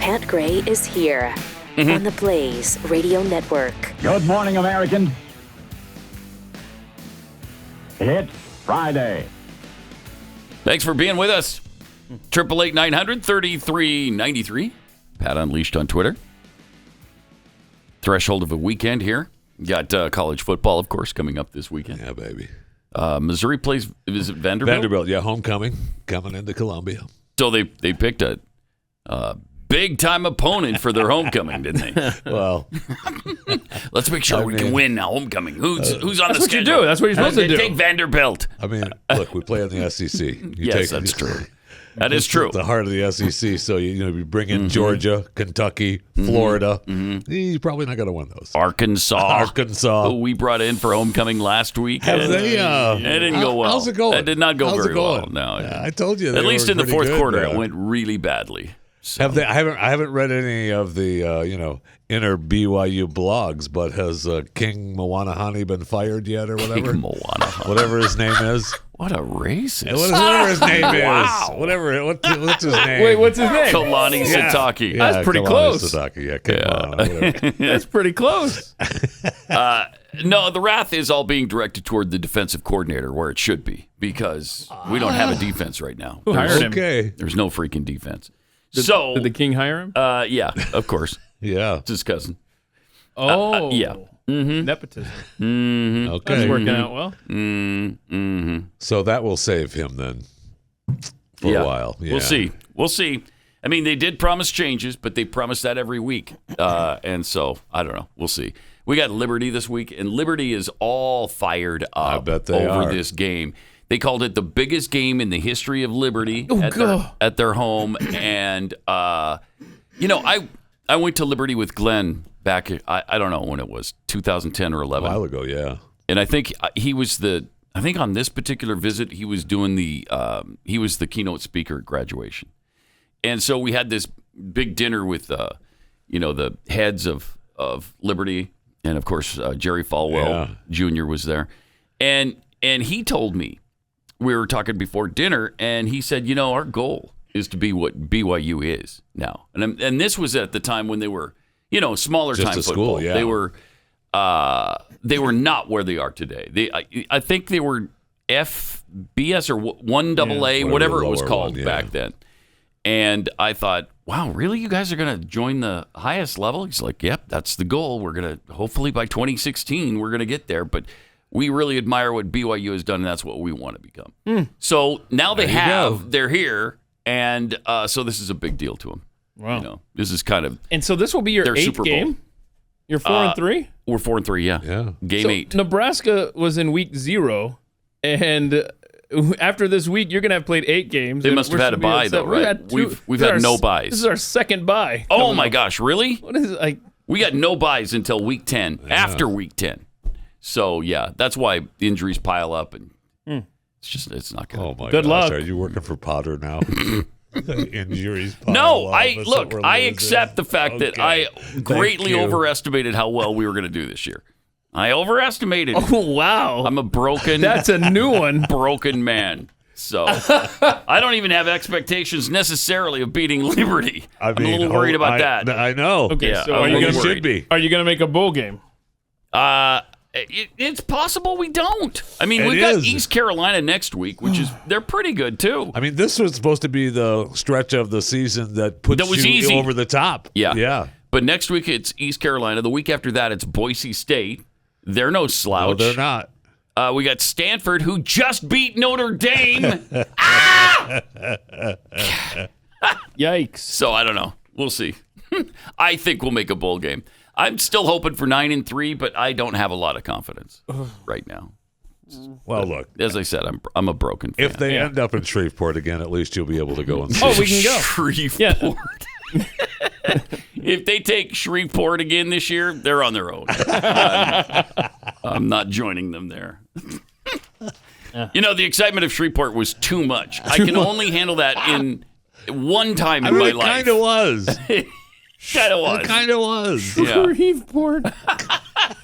Pat Gray is here on the Blaze Radio Network. Good morning, American. It's Friday. Thanks for being with us. 888-900-3393. Pat Unleashed on Twitter. Threshold of a weekend here. Got college football, of course, coming up this weekend. Yeah, baby. Missouri plays, is it Vanderbilt? Vanderbilt, yeah, homecoming, coming into Columbia. So they picked a big-time opponent for their homecoming, didn't they? Well, let's make sure we can win now. Homecoming. Who's on the schedule? That's what you do. That's what you're supposed to do. Take Vanderbilt. I mean, look, we play in the SEC. That's true. That is true. The heart of the SEC. So you bring in Georgia, Kentucky, Florida. You're probably not going to win those. Arkansas, who we brought in for homecoming last week. Have they? It didn't go well. How's it going? It did not go very well. No, yeah, I told you. At least in the fourth quarter, it went really badly. So. Have they? I haven't read any of the inner BYU blogs, but has King Mowanahani been fired yet or whatever? King Mowanahani. Whatever his name is. What a racist. Whatever his name is. Wow. What's his name? Wait, what's his name? Kalani Sitake. Yeah, That's pretty Kalani close. Sitake. Yeah, come on. Whatever. That's pretty close. No, the wrath is all being directed toward the defensive coordinator where it should be because we don't have a defense right now. Who hired him? Okay. There's no freaking defense. Did the king hire him? Yeah, of course. Yeah. It's his cousin. Oh. Yeah. Nepotism. Okay. That's working out well. So that will save him then for a while. Yeah. We'll see. I mean, they did promise changes, but they promise that every week. And so, I don't know. We'll see. We got Liberty this week, and Liberty is all fired up I bet they over are. this game. They called it the biggest game in the history of Liberty at their home. And, I went to Liberty with Glenn back, I don't know when it was, 2010 or 11. A while ago, yeah. And I think he was on this particular visit, he was doing he was the keynote speaker at graduation. And so we had this big dinner with, the heads of Liberty. And of course, Jerry Falwell Jr. was there. And he told me, we were talking before dinner, and he said, our goal is to be what BYU is now. And this was at the time when they were, smaller Just time a football. school, yeah. They were not where they are today. I think they were FBS or 1AA, whatever it was called back then. And I thought, wow, really? You guys are going to join the highest level? He's like, yep, that's the goal. We're going to, hopefully by 2016, we're going to get there. But we really admire what BYU has done, and that's what we want to become. So now they're here, and so this is a big deal to them. Wow. This is kind of And so this will be your their 8th Super Bowl. game? You're 4-3? We're 4-3, yeah. Yeah. Game 8. Nebraska was in week 0, and after this week, you're going to have played 8 games. They must have had a bye, though, right? We've had no byes. This is our second bye. Oh, my gosh, really? What is it? We got no byes until week 10, after week 10. So, yeah, that's why injuries pile up, and it's not good. Oh, my Good gosh. luck. Are you working for Potter now? Injuries pile No, up. Is that where I Liz accept is? the fact that Okay. I greatly you. overestimated how well we were going to do this year. I overestimated. Oh, wow. I'm a broken, That's a new one. broken man. So I don't even have expectations necessarily of beating Liberty. I'm a little worried about that. I know. Okay, Yeah, so I'm are a you little going should be. Are you going to make a bowl game? It's possible we don't. I mean, It we've got is. East Carolina next week, which is they're pretty good too. I mean, this was supposed to be the stretch of the season that puts That was you easy. over the top. Yeah. Yeah. But next week it's East Carolina. The week after that it's Boise State. They're no slouch. No, they're not. We got Stanford, who just beat Notre Dame. Yikes. So I don't know. We'll see. I think we'll make a bowl game. I'm still hoping for 9-3, but I don't have a lot of confidence right now. Well, look. As I said, I'm a broken fan. If they end up in Shreveport again, at least you'll be able to go and see. Oh, we can go. Shreveport. If they take Shreveport again this year, they're on their own. I'm not joining them there. The excitement of Shreveport was too much. I can only handle that in one time in my life. It kind of was. Kind of was. It kind of was. Yeah. Shreveport.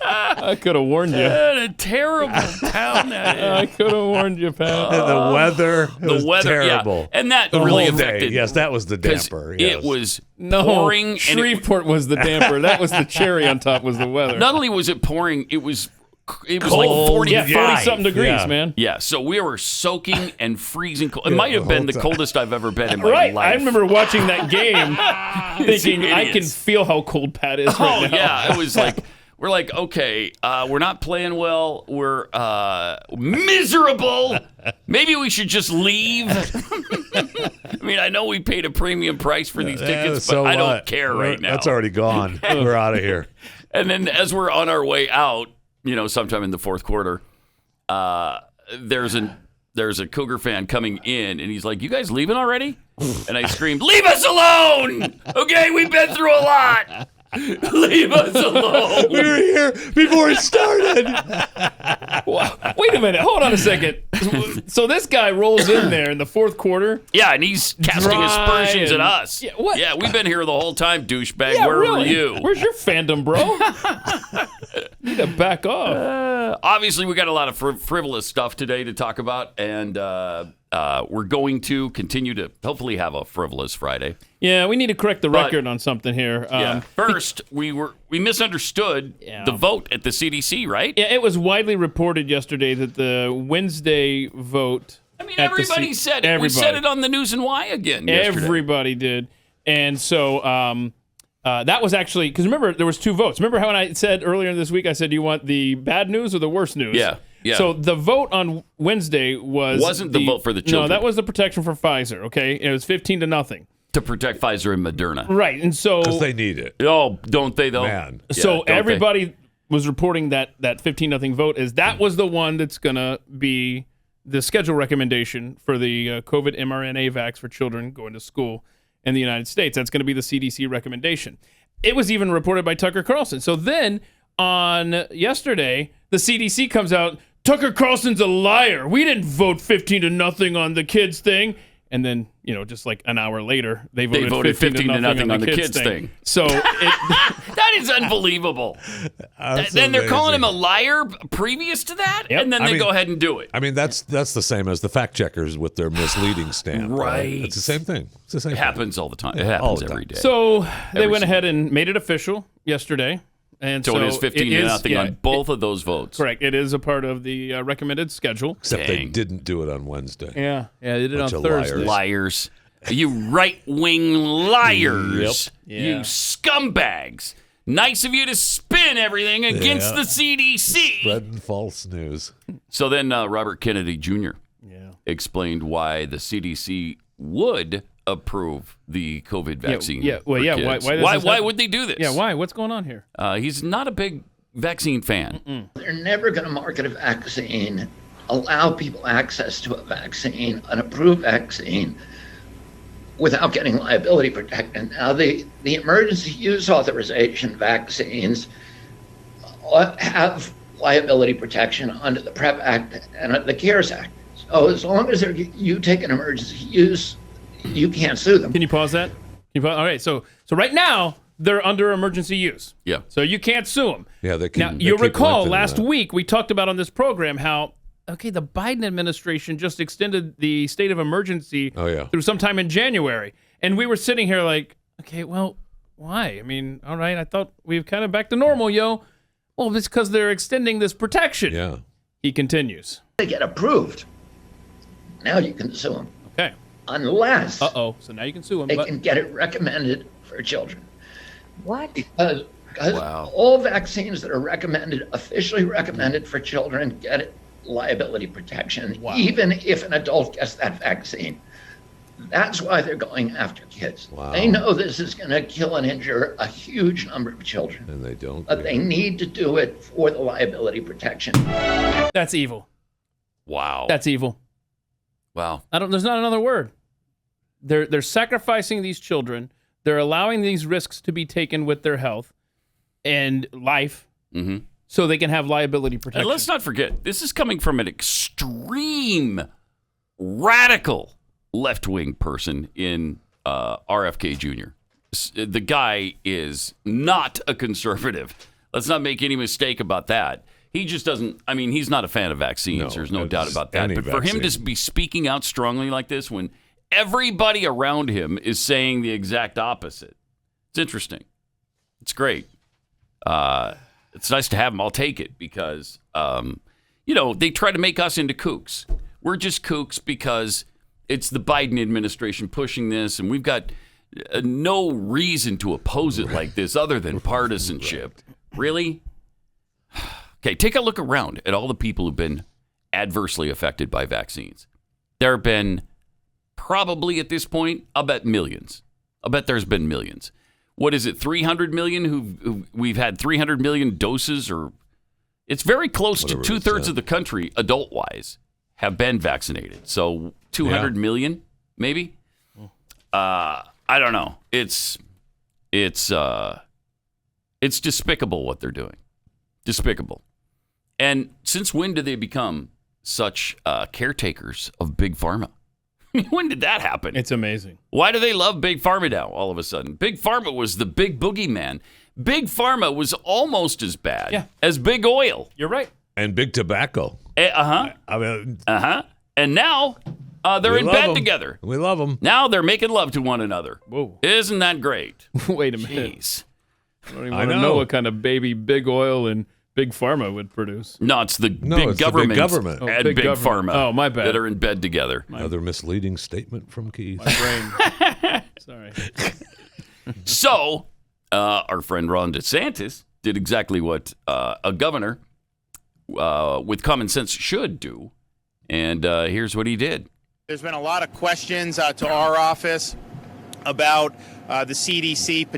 I could have warned you. What a terrible town that is. I could have warned you, Pat. And the weather was terrible. Yeah. And that The really whole day. affected. Yes, that was the 'cause damper. Yes. It was No, pouring. And Shreveport was the damper. That was the cherry on top. Was the weather? not only was it pouring, it was like Cold. 45. Yeah, 40-something degrees, Yeah. man. Yeah, so we were soaking and freezing cold. It might have been the coldest I've ever been in my Right. life. I remember watching that game, thinking I can idiots. feel how cold Pat is Oh right now. yeah, it was like we're like, okay, we're not playing well. We're miserable. Maybe we should just leave. I mean, I know we paid a premium price for these tickets, so but I don't what? care right now. That's already gone. We're out of here. And then as we're on our way out, sometime in the fourth quarter, there's a Cougar fan coming in, and he's like, "You guys leaving already?" And I screamed, "Leave us alone! Okay, we've been through a lot. Leave us alone." We were here before it started. Wow. Wait a minute. Hold on a second. So this guy rolls in there in the fourth quarter. Yeah, and he's casting Dry aspersions and- at us. Yeah, what? Yeah, we've been here the whole time, douchebag. Yeah, Where really. were you? Where's your fandom, bro? You need to back off. Obviously, we got a lot of frivolous stuff today to talk about, and we're going to continue to hopefully have a frivolous Friday. Yeah, we need to correct the But- record on something here. First, we misunderstood the vote at the CDC, right? Yeah, it was widely reported yesterday that the Wednesday vote. I mean, at the everybody said it. We said it on the news and why again yesterday. Everybody did. And so that was actually, because remember, there was two votes. Remember how when I said earlier this week, I said, do you want the bad news or the worst news? Yeah. So the vote on Wednesday wasn't the vote for the children. No, that was the protection for Pfizer, okay? It was 15-0. To protect Pfizer and Moderna. Right, and so... Because they need it. Oh, don't they, though? Man. Yeah, So don't they? everybody was reporting that 15-0 vote is that was the one that's going to be the schedule recommendation for the COVID mRNA vax for children going to school in the United States. That's going to be the CDC recommendation. It was even reported by Tucker Carlson. So then on yesterday, the CDC comes out, Tucker Carlson's a liar. We didn't vote 15-0 on the kids thing. And then, just like an hour later, they voted 15-0 on the kids thing. So that is unbelievable. Then they're calling him a liar previous to that, Yep. and then they go ahead and do it. I mean, that's the same as the fact checkers with their misleading stamp. Right. It's the same thing. It's the same It thing. happens all the time. It All happens the every time. day. So they Every went single- ahead and made it official yesterday. And So it is 15-0 on both of those votes. Correct. It is a part of the recommended schedule. Except they Dang. didn't do it on Wednesday. Yeah, they did it Bunch on of Thursday. Liars. You right-wing liars. Yep. You Yeah. scumbags. Nice of you to spin everything against Yeah. the CDC. Spreading false news. So then Robert Kennedy Jr. Yeah. explained why the CDC would approve the COVID vaccine. yeah, well, for yeah, kids. why does Why this happen? would they do this? Yeah, why? What's going on here? He's not a big vaccine fan. They're never going to market a vaccine, allow people access to a vaccine, an approved vaccine, without getting liability protection. Now, the emergency use authorization vaccines have liability protection under the PrEP Act and the CARES Act. So as long as you take an emergency use, you can't sue them. Can you pause that? All right, so right now they're under emergency use. Yeah. So you can't sue them. Yeah, they Now, keep. you recall lengthening last that. week we talked about on this program how, the Biden administration just extended the state of emergency Oh, yeah. through sometime in January. And we were sitting here like, okay, well, why? I mean, all right, I thought we were kind of back to normal, yo. Well, it's because they're extending this protection. Yeah. He continues. They get approved. Now you can sue them. Okay. Unless So now you can sue him. they But can get it recommended for children. What? Because Wow. all vaccines that are officially recommended for children, get liability protection, even if an adult gets that vaccine. That's why they're going after kids. Wow. They know this is going to kill and injure a huge number of children, And they don't. but they need to do it for the liability protection. that's evil. Wow. That's evil. wow. There's not another word. They're sacrificing these children. They're allowing these risks to be taken with their health and life so they can have liability protection. And let's not forget, this is coming from an extreme, radical left-wing person in RFK Jr. The guy is not a conservative. Let's not make any mistake about that. He just doesn't. I mean, he's not a fan of vaccines. There's no doubt about that. But for him to be speaking out strongly like this when everybody around him is saying the exact opposite, it's interesting. It's great. It's nice to have him. I'll take it because, they try to make us into kooks. We're just kooks because it's the Biden administration pushing this, and we've got no reason to oppose it like this other than partisanship. Really? Okay, take a look around at all the people who've been adversely affected by vaccines. There have been probably at this point, I'll bet millions. I'll bet there's been millions. What is it, 300 million who we've had 300 million doses, or it's very close to 2/3 of the country, adult-wise, have been vaccinated. So 200 million, maybe? I don't know. It's despicable what they're doing. Despicable. And since when did they become such caretakers of Big Pharma? When did that happen? It's amazing. Why do they love Big Pharma now all of a sudden? Big Pharma was the big boogeyman. Big Pharma was almost as bad as Big Oil. You're right. And Big Tobacco. I mean, And now they're in bed together. We love them. Now they're making love to one another. Whoa. Isn't that great? Wait a minute. Jeez. I don't even want to know what kind of baby Big Oil and Big Pharma would produce. No, it's the big government, and big Big government. Pharma. Oh, my bad. That are in bed together. Another misleading statement from Keith. My brain. Sorry. So, our friend Ron DeSantis did exactly what a governor with common sense should do. And here's what he did. There's been a lot of questions to our office about the CDC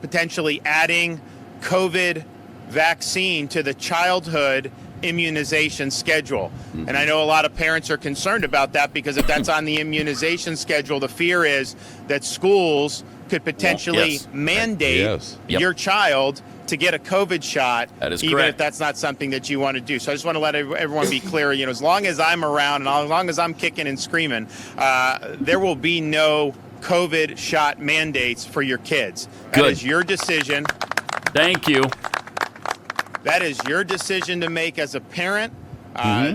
potentially adding COVID vaccine to the childhood immunization schedule. Mm-hmm. And I know a lot of parents are concerned about that because if that's on the immunization schedule, the fear is that schools could potentially mandate your child to get a COVID shot, even if that's not something that you want to do. So I just want to let everyone be clear, as long as I'm around and as long as I'm kicking and screaming, there will be no COVID shot mandates for your kids. That is your decision. Thank you. That is your decision to make as a parent.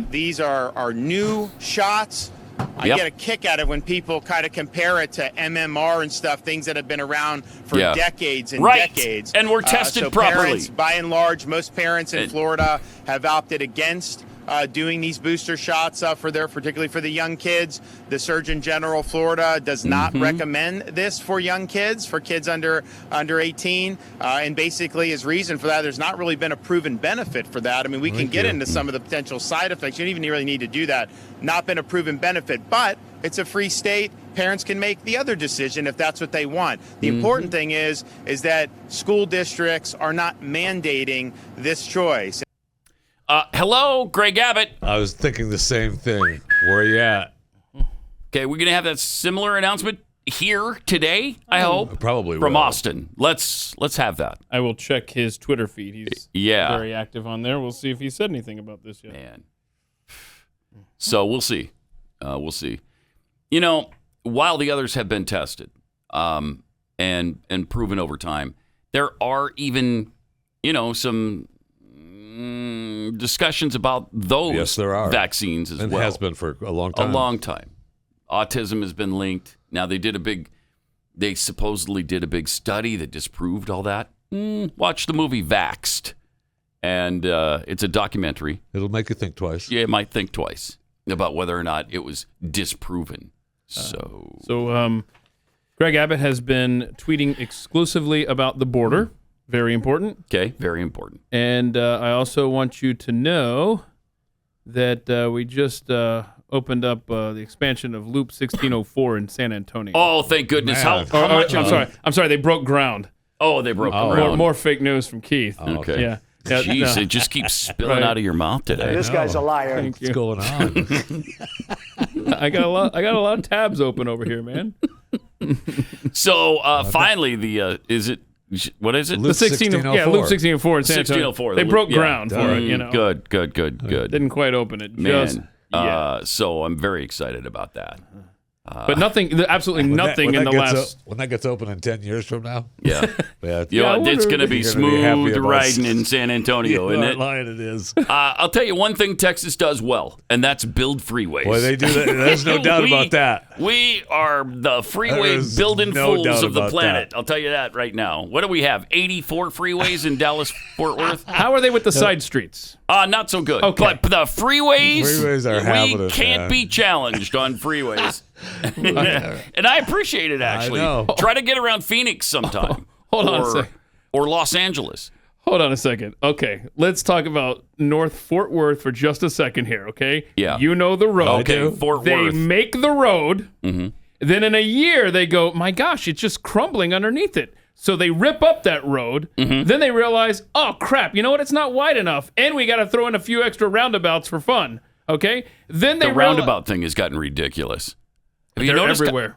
These are new shots. I get a kick out of when people kind of compare it to MMR and stuff, things that have been around for decades and decades. And were tested so properly. Parents, by and large, most parents in Florida have opted against doing these booster shots particularly for the young kids. The Surgeon General of Florida does not recommend this for young kids, for kids under 18. And basically his reason for that, there's not really been a proven benefit for that. I mean, we can get into some of the potential side effects. You don't even really need to do that. Not been a proven benefit, but it's a free state. Parents can make the other decision if that's what they want. The important thing is that school districts are not mandating this choice. Hello, Greg Abbott. I was thinking the same thing. Where are you at? Okay, we're going to have that similar announcement here today, I hope. Probably from will. Austin. Let's have that. I will check his Twitter feed. He's very active on there. We'll see if he said anything about this yet. Man. So we'll see. We'll see. While the others have been tested and proven over time, there are even, some discussions about those vaccines as well. And has been for a long time. A long time. Autism has been linked. Now they supposedly did a big study that disproved all that. Watch the movie Vaxxed. And it's a documentary. It'll make you think twice. Yeah, it might think twice about whether or not it was disproven. So Greg Abbott has been tweeting exclusively about the border. Very important. Okay, very important. And I also want you to know that we just opened up the expansion of Loop 1604 in San Antonio. Oh, thank goodness. How much? I'm sorry. They broke ground. Oh, they broke ground. More fake news from Keith. Oh, okay. Yeah. Jeez, it just keeps spilling out of your mouth today. This guy's a liar. What's going on? I got a lot of tabs open over here, man. So finally, what is it? Loop 1604. Yeah, Loop 1604 in San Antonio. 1604. They broke ground for it, Good. Didn't quite open it. Man. So I'm very excited about that. But nothing, absolutely nothing in the last. When that gets open in 10 years from now, Yeah. yeah, You know, it's going to be smooth happy riding in San Antonio, isn't it? Line it is. I'll tell you one thing Texas does well, and that's build freeways. Boy, they do that. There's no doubt about that. We are the freeway There's building no fools doubt of the about planet. that. I'll tell you that right now. What do we have? 84 freeways in Dallas-Fort Worth? How are they with the side streets? Not so good. Okay. But the freeways are having we it, can't man. be challenged on freeways. And I appreciate it, actually. I know. Try to get around Phoenix sometime. Hold on a sec. Or Los Angeles. Hold on a second. Okay, let's talk about North Fort Worth for just a second here, okay? Yeah. You know the road. Okay, Fort They Worth. make the road. Mm-hmm. Then in a year, they go, my gosh, it's just crumbling underneath it. So they rip up that road. Mm-hmm. Then they realize, oh, crap, you know what? It's not wide enough. And we got to throw in a few extra roundabouts for fun, okay? Then they The roundabout thing has gotten ridiculous. Have you They're noticed everywhere.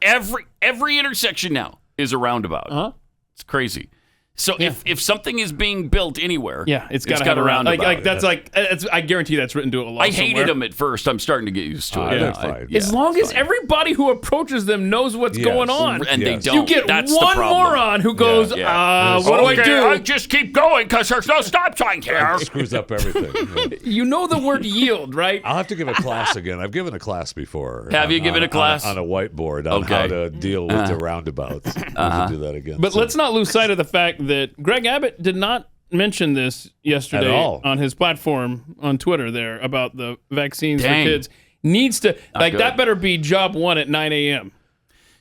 Every intersection now is a roundabout. Uh-huh. It's crazy. So if something is being built anywhere, Yeah, it's got to have a a roundabout. roundabout. I guarantee that's written to a law I somewhere. hated them at first. I'm starting to get used to it. they're now. fine. Yeah, As long it's as fine. everybody who approaches them knows what's Yes. going on. And Yes. they don't. You get That's the one problem. moron who goes, Yeah. what do I do? I just keep going because there's no stop sign here. It screws up everything. Yeah. You know the word yield, right? I'll have to give a class again. I've given a class before. Have you given a class? On a whiteboard on Okay. how to deal with the roundabouts. We can do that again. But let's not lose sight of the fact that Greg Abbott did not mention this yesterday At all. on his platform on Twitter there about the vaccines Dang. for kids. Needs to, like, good. that better be job one at 9 a.m.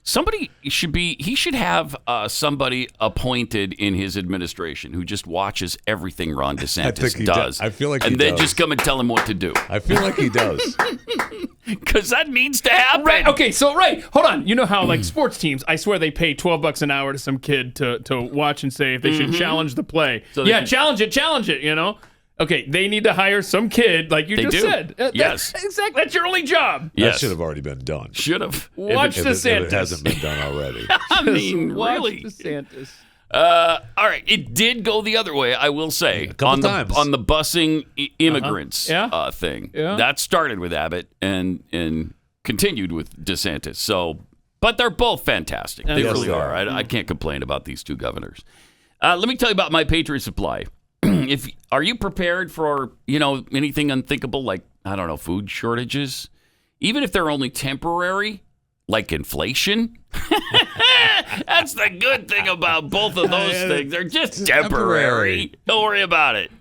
Somebody he should have somebody appointed in his administration who just watches everything Ron DeSantis think he does. does. I feel like and he then does. just come and tell him what to do. I feel like he does. Because that needs to happen. Right. Okay. So hold on. You know how like sports teams, I swear they pay $12 an hour to some kid to watch and say if they should challenge the play. So they yeah, can- challenge it. You know. Okay, they need to hire some kid like you They just do. said. Yes. Exactly. That's your only job. Yes. That should have already been done. Should have. Watch if DeSantis. it hasn't been done already. I mean, Watch really. DeSantis. All right, it did go the other way, I will say, couple on times. the busing immigrants Yeah. thing. Yeah. That started with Abbott and continued with DeSantis. So, but they're both fantastic. They Yes, really they are. are. I can't complain about these two governors. Let me tell you about My Patriot Supply. Are you prepared for anything unthinkable like food shortages, even if they're only temporary, like inflation? That's the good thing about both of those things. They're just temporary. Don't worry about it.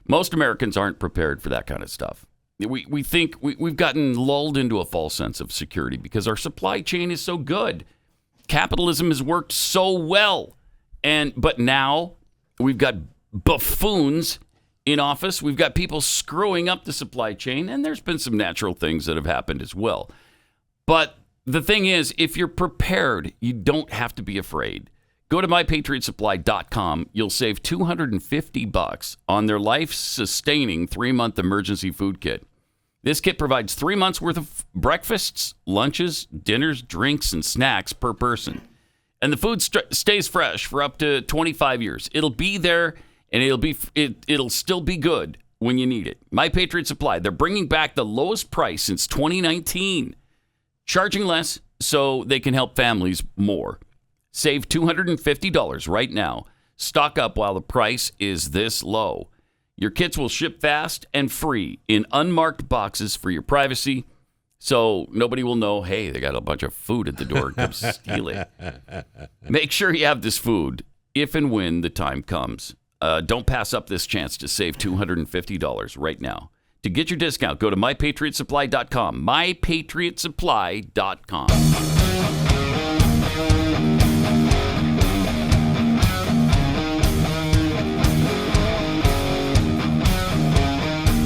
Most Americans aren't prepared for that kind of stuff. We think we've gotten lulled into a false sense of security because our supply chain is so good. Capitalism has worked so well. But now we've got buffoons in office. We've got people screwing up the supply chain, and there's been some natural things that have happened as well. But the thing is, if you're prepared, you don't have to be afraid. Go to mypatriotsupply.com. You'll save $250 on their life-sustaining 3-month emergency food kit. This kit provides 3 months worth of breakfasts, lunches, dinners, drinks, and snacks per person. And the food stays fresh for up to 25 years. It'll be there, and it'll still be good when you need it. My Patriot Supply, they're bringing back the lowest price since 2019, charging less so they can help families more. Save $250 right now. Stock up while the price is this low. Your kits will ship fast and free in unmarked boxes for your privacy, so nobody will know, hey, they got a bunch of food at the door. Come steal it. Make sure you have this food if and when the time comes. Don't pass up this chance to save $250 right now. To get your discount, go to mypatriotsupply.com. mypatriotsupply.com.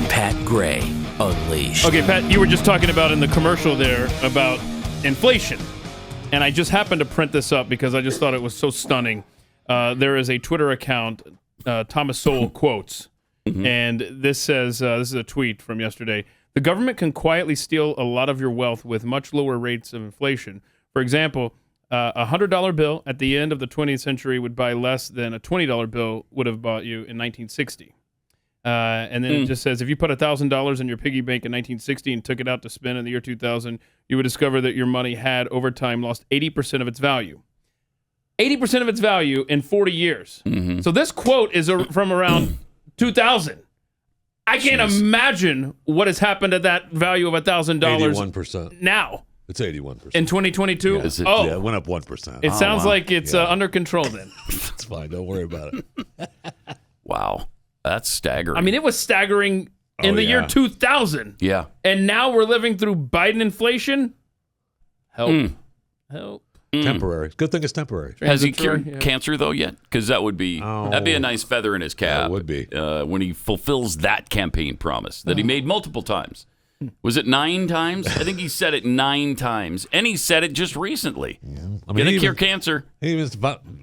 Pat Gray Unleashed. Okay, Pat, you were just talking about in the commercial there about inflation. And I just happened to print this up because I just thought it was so stunning. There is a Twitter account, Thomas Sowell Quotes. And this says, this is a tweet from yesterday. The government can quietly steal a lot of your wealth with much lower rates of inflation. For example, a $100 bill at the end of the 20th century would buy less than a $20 bill would have bought you in 1960. And then it just says, if you put $1,000 in your piggy bank in 1960 and took it out to spend in the year 2000, you would discover that your money had, over time, lost 80% of its value. 80% of its value in 40 years. Mm-hmm. So this quote is from around 2000. I can't imagine what has happened to that value of $1,000 81%. now. It's 81%. In 2022? Is it- Yeah, it went up 1%. It sounds wow. like it's under control then. It's fine. Don't worry about it. Wow. That's staggering. I mean, it was staggering in the year yeah. 2000. yeah. And now we're living through Biden inflation. Help. Help. Temporary. Good thing it's temporary. Has he Transitory, cured yeah. cancer though yet? Because that'd be a nice feather in his cap. That would be. When he fulfills that campaign promise that he made multiple times. Was it 9 times? I think he said it 9 times, and he said it just recently. I mean, Gonna he cure even- cancer. He even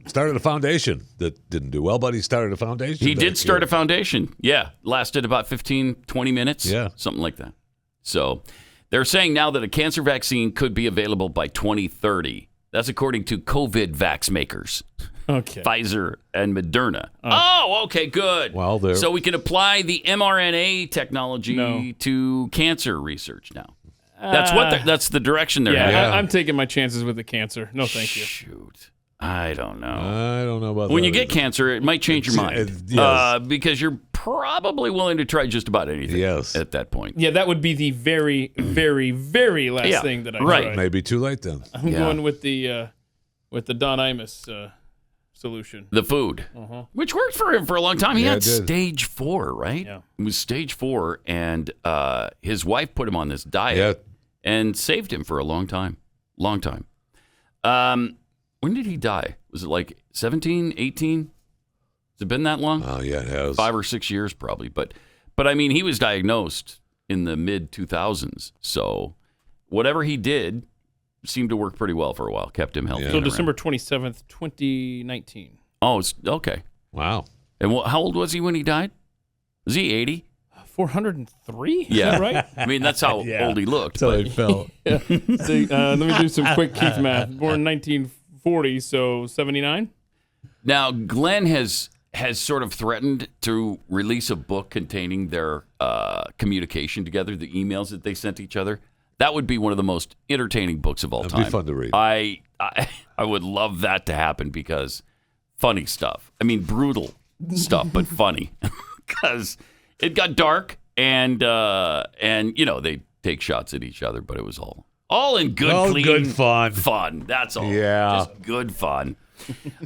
started a foundation that didn't do well, but he started a foundation. He did start a foundation. Yeah, lasted about 15, 20 minutes. Yeah. Something like that. So they're saying now that a cancer vaccine could be available by 2030. That's according to COVID vax makers, Okay. Pfizer and Moderna. Oh, okay, good. Well, they're- so we can apply the mRNA technology to cancer research now. That's the direction they're heading. Yeah, I'm taking my chances with the cancer. No, thank you. Shoot. I don't know. I don't know about When that you get either. cancer, it might change your mind. Yes. Because you're probably willing to try just about anything Yes. at that point. Yeah, that would be the very, very, very last Yeah, thing that I right. tried. Maybe too late then. I'm going with the Don Imus solution. The food, which worked for him for a long time. He Yeah, had it did. stage 4, right? Yeah. It was stage 4, and his wife put him on this diet Yeah. and saved him for a long time. Long time. When did he die? Was it like 17, 18? Has it been that long? Oh, yeah, it has. 5 or 6 years probably. But I mean, he was diagnosed in the mid-2000s. So whatever he did seemed to work pretty well for a while. Kept him healthy. Yeah. So and around. December 27th, 2019. Oh, it's okay. Wow. And how old was he when he died? Was he 80? 403? Is Yeah. that right? I mean, that's how old he looked. So But it felt. See, let me do some quick Keith math. Born 1940, so 79? now, Glenn has sort of threatened to release a book containing their communication together, the emails that they sent each other. That would be one of the most entertaining books of all It'd time. be fun to read. I would love that to happen because funny stuff. I mean, brutal stuff, but funny because it got dark and you know they take shots at each other, but it was all in good, All clean, good fun. Fun. That's all. Yeah. Just good fun.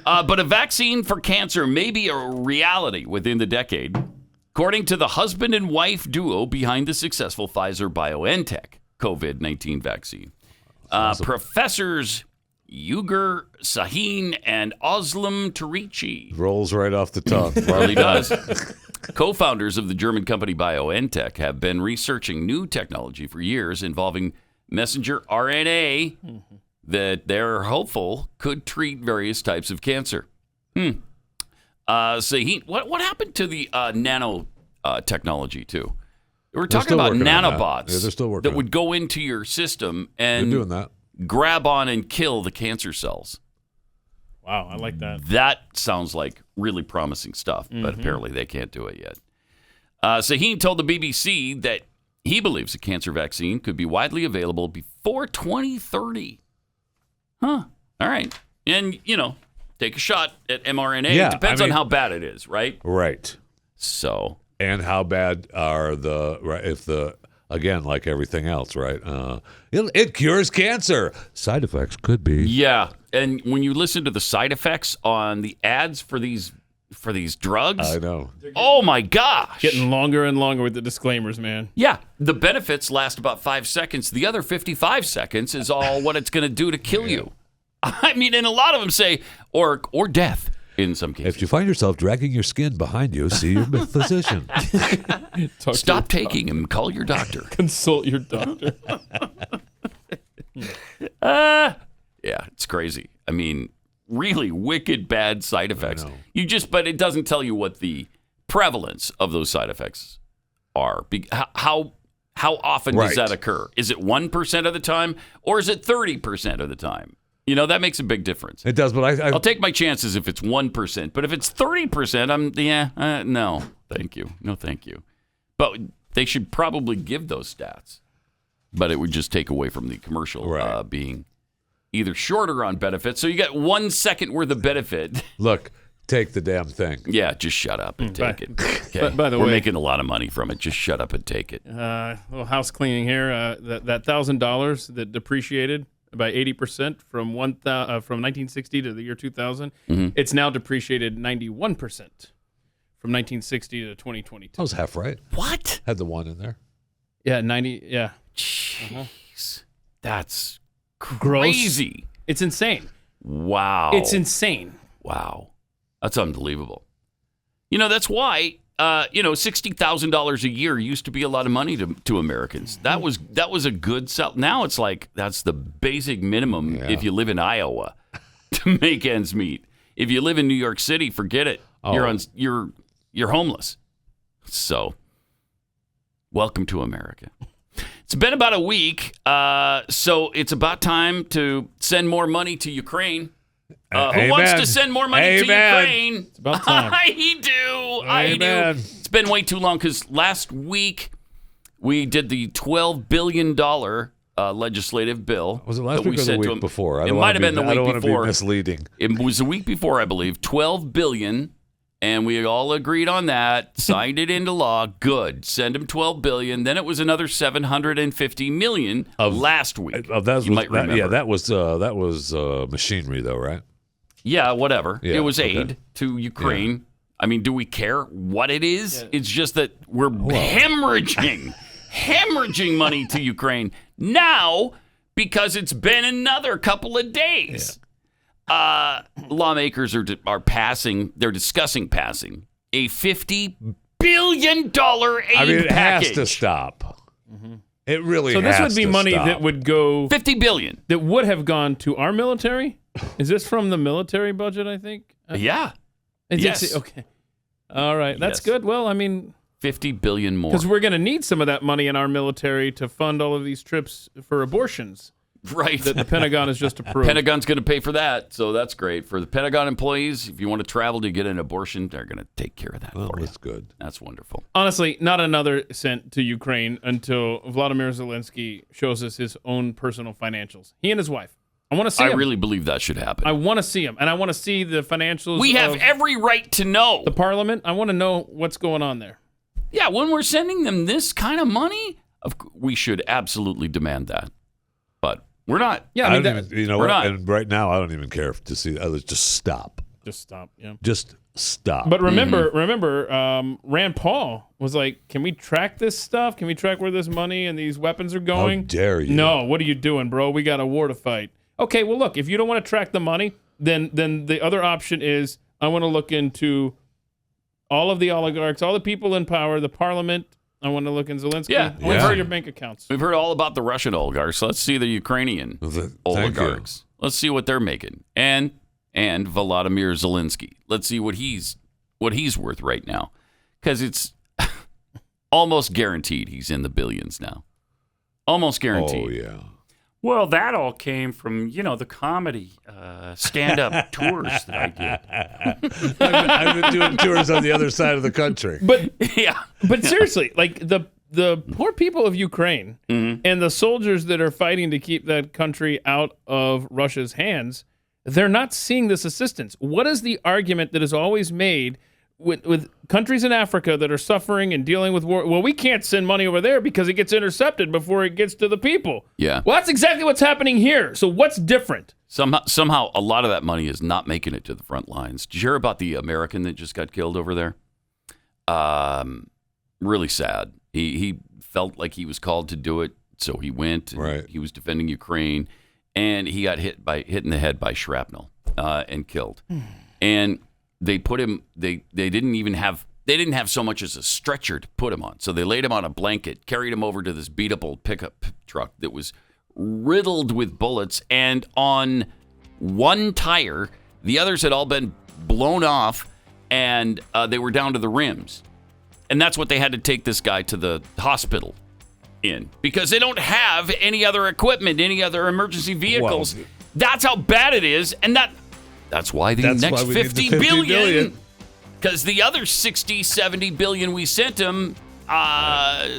But a vaccine for cancer may be a reality within the decade, according to the husband and wife duo behind the successful Pfizer-BioNTech COVID-19 vaccine. Professors Ugur Sahin and Özlem Tarici. Rolls right off the tongue. Really does. Co-founders of the German company BioNTech have been researching new technology for years involving messenger RNA that they're hopeful could treat various types of cancer. Sahin, what happened to the nano technology too? We're talking still about working on that. nanobots Yeah, they're still working that on would go into your system They're and doing that. grab on and kill the cancer cells. Wow, I like that. That sounds like really promising stuff, but apparently they can't do it yet. Sahin told the BBC that he believes a cancer vaccine could be widely available before 2030. Huh. All right. And, you know, take a shot at mRNA. Yeah, It depends I mean- on how bad it is, right? Right. So, And how bad are again, like everything else, right? It cures cancer. Side effects could be. yeah. And when you listen to the side effects on the ads for these drugs, I know. oh my gosh. Getting longer and longer with the disclaimers, man. Yeah, the benefits last about 5 seconds. The other 55 seconds is all what it's going to do to kill you. I mean, and a lot of them say, or death in some cases. If you find yourself dragging your skin behind you, see your physician. Talk to Stop taking him. Call your doctor. consult your doctor. Yeah, it's crazy. I mean, really wicked bad side effects. know. But it doesn't tell you what the prevalence of those side effects are. How often does Right. that occur? Is it 1% of the time, or is it 30% of the time? You know, that makes a big difference. It does, but I'll take my chances if it's 1%. But if it's 30%, no, thank you. No, thank you. But they should probably give those stats. But it would just take away from the commercial being either shorter on benefits. So you get 1 second worth of benefit. Look, take the damn thing. Yeah, just shut up and take it. Okay. By the way, we're making a lot of money from it. Just shut up and take it. Little house cleaning here. That $1,000 that depreciated by 80% from 1960 to the year 2000, it's now depreciated 91% from 1960 to 2022. I was half right. What? Had the 1 in there. Yeah, 90. Yeah. Jeez. That's Gross. crazy. It's insane. Wow. It's insane. Wow. That's unbelievable. You know, that's why, $60,000 a year used to be a lot of money to Americans. That was a good sell. Now it's like that's the basic minimum if you live in Iowa to make ends meet. If you live in New York City, forget it. You're homeless. So, welcome to America. It's been about a week, so it's about time to send more money to Ukraine. Who wants to send more money to Ukraine? It's about time. I do. It's been way too long because last week we did the $12 billion legislative bill. Was it last week or the week before? It might have been the week before. I don't want to be misleading. It was the week before, I believe. $12 billion. And we all agreed on that, signed it into law. Good. Send them $12 billion. Then it was another $750 million last week. You might remember. Yeah, that was machinery, though, right? Yeah, whatever. Yeah, it was aid to Ukraine. Yeah. I mean, do we care what it is? Yeah. It's just that we're hemorrhaging money to Ukraine now because it's been another couple of days. Yeah. Lawmakers are passing. They're discussing passing a $50 billion aid it package. Has to stop. Mm-hmm. It really. So has this would be money stop. that would go $50 billion that would have gone to our military. Is this from the military budget? I think. Yeah. Yes. Okay. All right. That's good. Well, I mean, $50 billion more because we're going to need some of that money in our military to fund all of these trips for abortions. Right. That the Pentagon has just approved. Pentagon's going to pay for that, so that's great. For the Pentagon employees, if you want to travel to get an abortion, they're going to take care of that for you. That's good. That's wonderful. Honestly, not another cent to Ukraine until Vladimir Zelensky shows us his own personal financials. He and his wife. I want to see I them. really believe that should happen. I want to see them, and I want to see the financials. We have every right to know. The parliament, I want to know what's going on there. Yeah, when we're sending them this kind of money, we should absolutely demand that. But we're not. Yeah, I mean, we're not. Not. And right now, I don't even care to see. Just stop. Just stop. Yeah. Just stop. But remember, Rand Paul was like, "Can we track this stuff? Can we track where this money and these weapons are going?" How dare you? No. What are you doing, bro? We got a war to fight. Okay. Well, look. If you don't want to track the money, then the other option is I want to look into all of the oligarchs, all the people in power, the parliament. I want to look in Zelensky. Yeah. I want to see your bank accounts. We've heard all about the Russian oligarchs. Let's see the Ukrainian oligarchs. Let's see what they're making. And Volodymyr Zelensky. Let's see what he's worth right now. Because it's almost guaranteed he's in the billions now. Almost guaranteed. Oh, yeah. Well, that all came from, the comedy stand-up tours that I did. I've been doing tours on the other side of the country. But seriously, like the poor people of Ukraine and the soldiers that are fighting to keep that country out of Russia's hands, they're not seeing this assistance. What is the argument that is always made with countries in Africa that are suffering and dealing with war? Well, we can't send money over there because it gets intercepted before it gets to the people. Yeah. Well, that's exactly what's happening here. So what's different? Somehow a lot of that money is not making it to the front lines. Did you hear about the American that just got killed over there? Really sad. He felt like he was called to do it, so he went. And he was defending Ukraine, and he got hit in the head by shrapnel and killed. And they put him. They didn't have so much as a stretcher to put him on. So they laid him on a blanket, carried him over to this beat up old pickup truck that was riddled with bullets, and on one tire, the others had all been blown off, and they were down to the rims. And that's what they had to take this guy to the hospital in, because they don't have any other equipment, any other emergency vehicles. That's how bad it is, and that's why That's next why we need the 50 billion. Because the other 60, 70 billion we sent him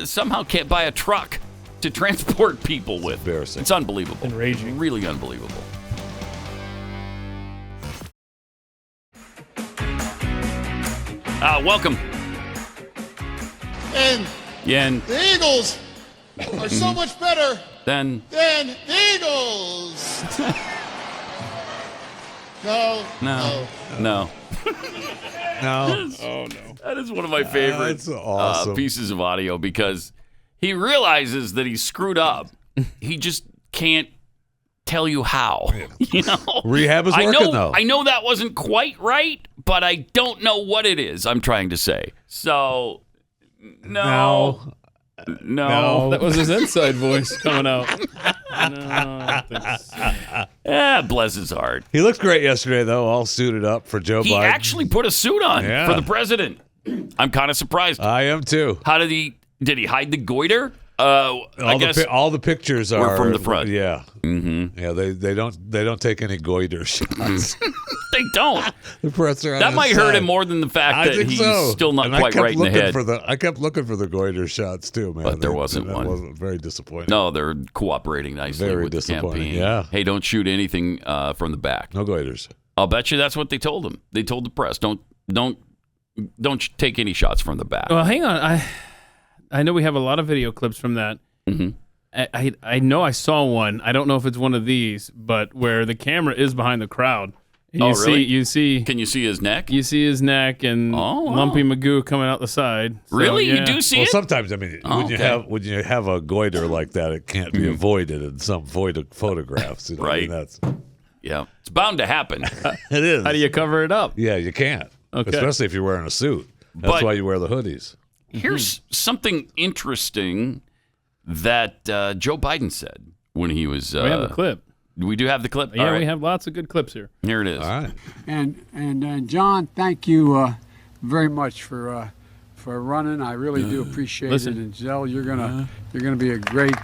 somehow can't buy a truck to transport people with. Embarrassing. It's unbelievable. Enraging. Really unbelievable. Welcome. And Yen. the Eagles are so much better Then. than the Eagles. No. No. No. Oh, no. That is one of my favorite That's awesome. pieces of audio because he realizes that he screwed up. He just can't tell you how. You know, Rehab is working, though. I know that wasn't quite right, but I don't know what it is I'm trying to say. So, no. That was his inside voice coming out. No, I don't think so. Bless his heart. He looked great yesterday, though, all suited up for Joe Biden. He actually put a suit on Yeah. for the president. I'm kind of surprised. I am, too. How did he hide the goiter? I guess all the pictures are from the front. Yeah, yeah. They don't take any goiter shots. They don't. The press are on That his might hurt side. him more than the fact I that think he's so. still not And I quite kept right in the looking head. I kept looking for the goiter shots too, man. But there wasn't one. That wasn't very disappointing. No, they're cooperating nicely Very with the disappointing, campaign. yeah. Hey, don't shoot anything from the back. No goiters. I'll bet you that's what they told him. They told the press, don't take any shots from the back. Well, hang on. I know we have a lot of video clips from that. Mm-hmm. I know I saw one. I don't know if it's one of these, but where the camera is behind the crowd. And Oh, you really? You see. Can you see his neck? You see his neck and Oh, wow. Lumpy Magoo coming out the side. So, Really? yeah. You do see Well, it? sometimes I mean, Oh, when you have a goiter like that, it can't be avoided in some photographs. You know? I mean, Right. that's Yeah. It's bound to happen. it is. How do you cover it up? Yeah, you can't. Okay. Especially if you're wearing a suit. That's But- why you wear the hoodies. Here's something interesting that Joe Biden said when he was. We have the clip. We do have the clip. Yeah, All right. we have lots of good clips here. Here it is. All right. And John, thank you very much for running. I really do appreciate Listen. it. And Zell, you're gonna be a great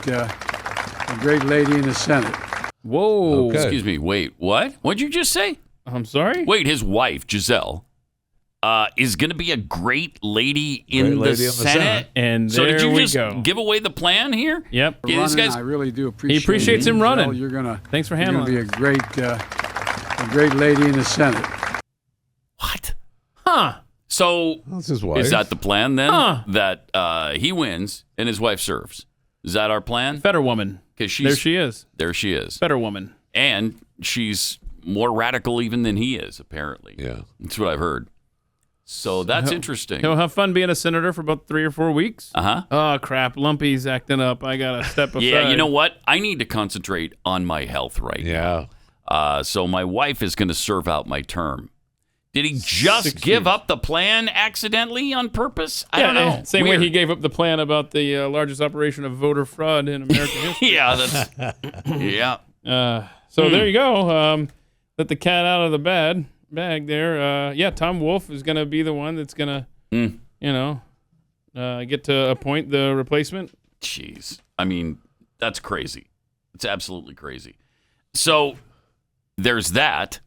lady in the Senate. Whoa. Okay. Excuse me. Wait. What? What'd you just say? I'm sorry? Wait. His wife, Giselle, is going to be a great lady in Great the lady in the Senate. Senate. And So there did you we just go. give away the plan here? Yep. Yeah, this Running, guy's- I really do appreciate it. appreciates him Zell, running. You're gonna Thanks for you're gonna handling be a great lady in the Senate. What? Huh. So That's his wife. is that the plan then? Huh. That he wins and his wife serves. Is that our plan? Better woman. Because There she is. There she is. Better woman. And she's more radical even than he is, apparently. Yeah. That's what I've heard. So that's interesting. He'll have fun being a senator for about 3 or 4 weeks. Uh-huh. Oh, crap. Lumpy's acting up. I got to step aside. Yeah, you know what? I need to concentrate on my health right Yeah. now. So my wife is going to serve out my term. Did he just 6 give years. up the plan accidentally on purpose? I Yeah, don't know. Same Weird. way he gave up the plan about the largest operation of voter fraud in American history. Yeah, that's... yeah. So there you go. Let the cat out of the bag there. Yeah, Tom Wolf is going to be the one that's going to, get to appoint the replacement. Jeez. I mean, that's crazy. It's absolutely crazy. So there's that.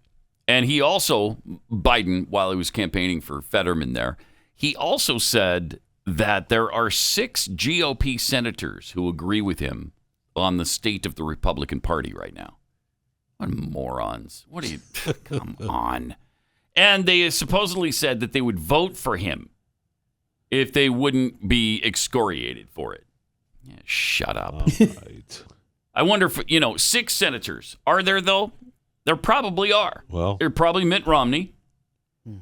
And he also, Biden, while he was campaigning for Fetterman there, he also said that there are 6 GOP senators who agree with him on the state of the Republican Party right now. What morons. What are you... Come on. And they supposedly said that they would vote for him if they wouldn't be excoriated for it. Yeah, shut up. Right. I wonder if, 6 senators. Are there, though? There probably are. Well, They're probably Mitt Romney,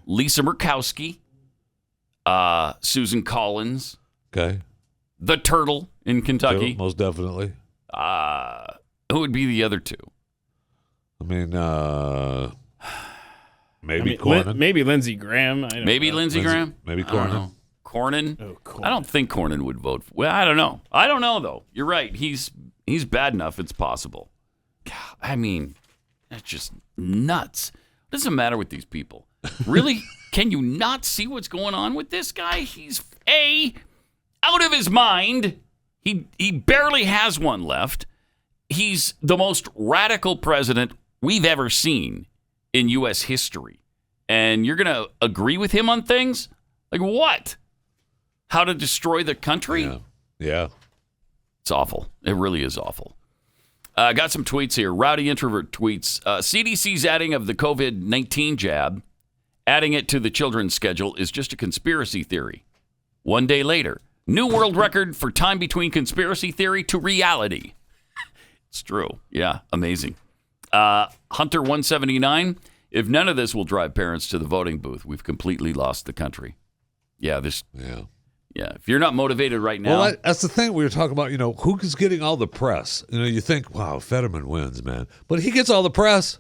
Lisa Murkowski, Susan Collins, okay. the Turtle in Kentucky. Most definitely. Who would be the other 2? I mean, maybe Cornyn. Maybe Lindsey Graham. I don't Maybe know. Lindsey Graham? Maybe I don't Cornyn. know. Cornyn? Oh, cool. I don't think Cornyn would vote. Well, I don't know. I don't know, though. You're right. He's bad enough. It's possible. God, I mean, that's just nuts. What does the matter with these people? Really? Can you not see what's going on with this guy? He's out of his mind. He barely has one left. He's the most radical president we've ever seen in U.S. history. And you're going to agree with him on things? Like what? How to destroy the country? Yeah. It's awful. It really is awful. Got some tweets here. Rowdy Introvert tweets, CDC's adding of the COVID-19 jab, adding it to the children's schedule is just a conspiracy theory. One day later, new world record for time between conspiracy theory to reality. It's true. Yeah, amazing. Hunter 179, if none of this will drive parents to the voting booth, we've completely lost the country. Yeah, if you're not motivated right now. Well, that's the thing we were talking about, who is getting all the press? You think, wow, Fetterman wins, man. But he gets all the press.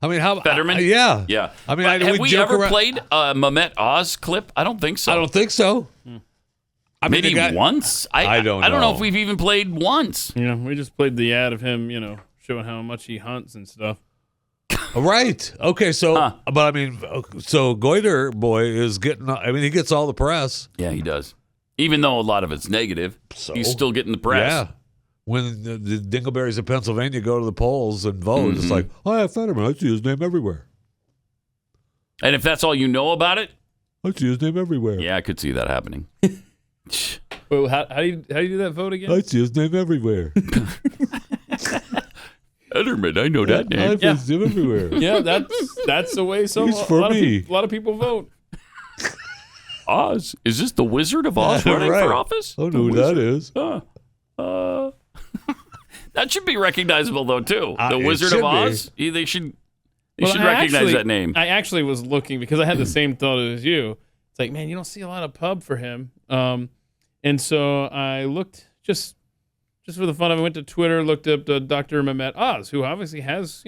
I mean, how Fetterman? Yeah. Yeah. I mean, have we ever played a Mehmet Oz clip? I don't think so. I don't think so. I mean, Maybe once? I don't know. I don't know if we've even played once. We just played the ad of him, showing how much he hunts and stuff. Right. Okay, so, but I mean, so Goiter boy is getting, he gets all the press. Yeah, he does. Even though a lot of it's negative, he's still getting the press. Yeah. When the Dingleberries of Pennsylvania go to the polls and vote, it's like, oh, yeah, Fetterman, I see his name everywhere. And if that's all you know about it? I see his name everywhere. Yeah, I could see that happening. Wait, how do you do that vote again? I see his name everywhere. Fetterman, I know that name. I see him everywhere. Yeah, that's the way He's for me. A lot of people vote. Oz? Is this the Wizard of Oz running for office? I don't know who that is. That should be recognizable, though, too. The Wizard of Oz? They should recognize that name. I actually was looking because I had the same thought as you. It's like, man, you don't see a lot of pub for him. And so I looked just for the fun of it, went to Twitter, looked up Dr. Mehmet Oz, who obviously has,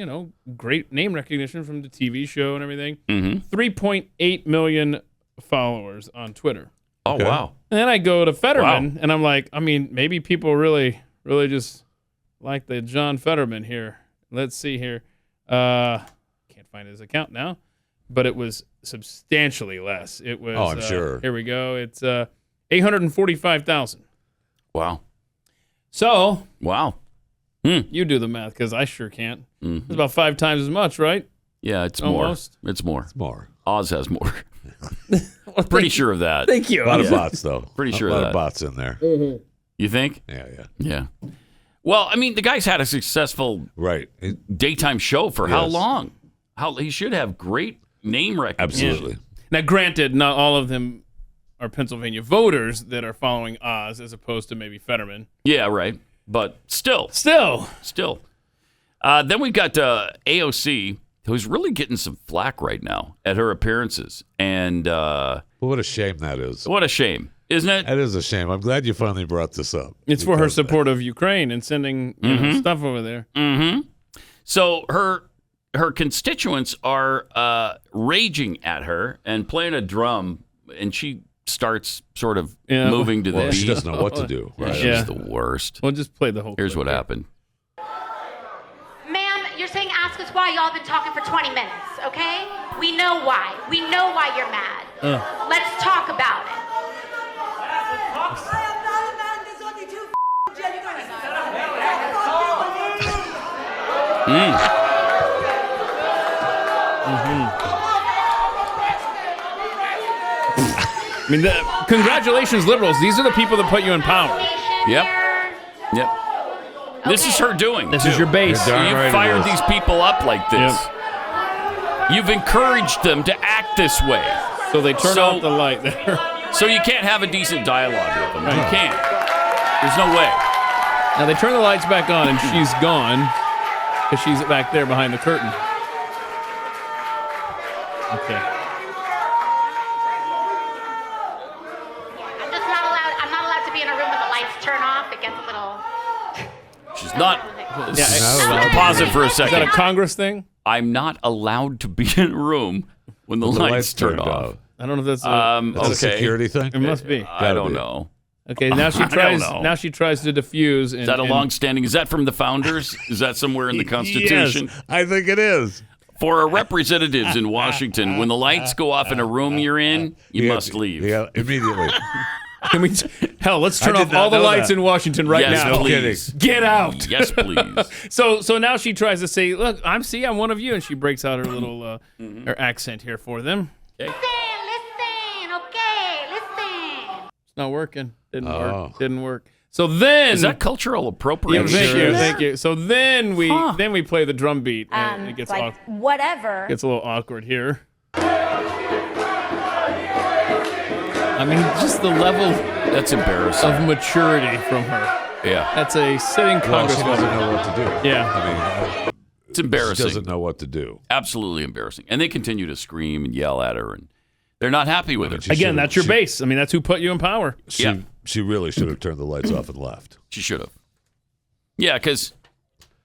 great name recognition from the TV show and everything. 3.8 million followers on Twitter. Oh, wow. And then I go to Fetterman, and I'm like, maybe people really, really just like the John Fetterman here. Let's see here. Can't find his account now, but it was substantially less. It was. Oh, I'm sure. Here we go. It's 845,000. Wow. So. Wow. You do the math because I sure can't. It's about 5 times as much, right? Yeah, it's Almost. more. It's more. It's more. Oz has more. Pretty sure of that. Thank you. A lot of bots, though. Pretty sure a lot of that. of bots in there. You think? Yeah. Well, the guy's had a successful daytime show for how long? He should have great name recognition. Absolutely. Now, granted, not all of them are Pennsylvania voters that are following Oz as opposed to maybe Fetterman. Yeah, right. But still. Then we've got AOC, who's really getting some flack right now at her appearances. And what a shame that is. What a shame, isn't it? That is a shame. I'm glad you finally brought this up. It's for her support of Ukraine and sending stuff over there. So her constituents are raging at her and playing a drum, and she starts sort of moving to the beat. She doesn't know what to do. Right? She's the worst. We'll just play the whole Here's clip what happened. Ma'am, you're saying ask us why y'all been talking for 20 minutes, okay? We know why. We know why you're mad. Let's talk about it. Congratulations, liberals. These are the people that put you in power. Yep. This is her doing. This is your base. You've fired these people up like this. Yep. You've encouraged them to act this way. So they turn off the light there. So you can't have a decent dialogue with them. You can't. There's no way. Now they turn the lights back on and she's gone because she's back there behind the curtain. Okay. I'm not allowed to be in a room when the lights turn off. It gets a little... She's not. Pause it for a second. Is that a Congress thing? I'm not allowed to be in a room when the lights turn off. I don't know if that's a security thing. It must be. I don't know. Okay, now she tries. Now she tries to diffuse. Is that a long-standing? Is that from the founders? Is that somewhere in the Constitution? Yes, I think it is. For our representatives in Washington, when the lights go off in a room you're in, you must leave. Yeah, immediately. Can we? Hell, let's turn off all the lights in Washington right Yes, now. please. Get out. Yes, please. So now she tries to say, "Look, I'm one of you," and she breaks out her little her accent here for them. Listen, okay, listen. It's not working. Didn't work. So then Is that cultural appropriation? Thank you. So then we play the drum beat, and it gets whatever. Gets a little awkward here. I mean, just the level That's embarrassing. of maturity from her. Yeah. That's a sitting Well, she congresswoman. doesn't know what to do. Yeah. I mean, It's embarrassing. She doesn't know what to do. Absolutely embarrassing. And they continue to scream and yell at her, and they're not happy with her. Again, that's your base. I mean, that's who put you in power. She really should have turned the lights off and left. She should have. Yeah, because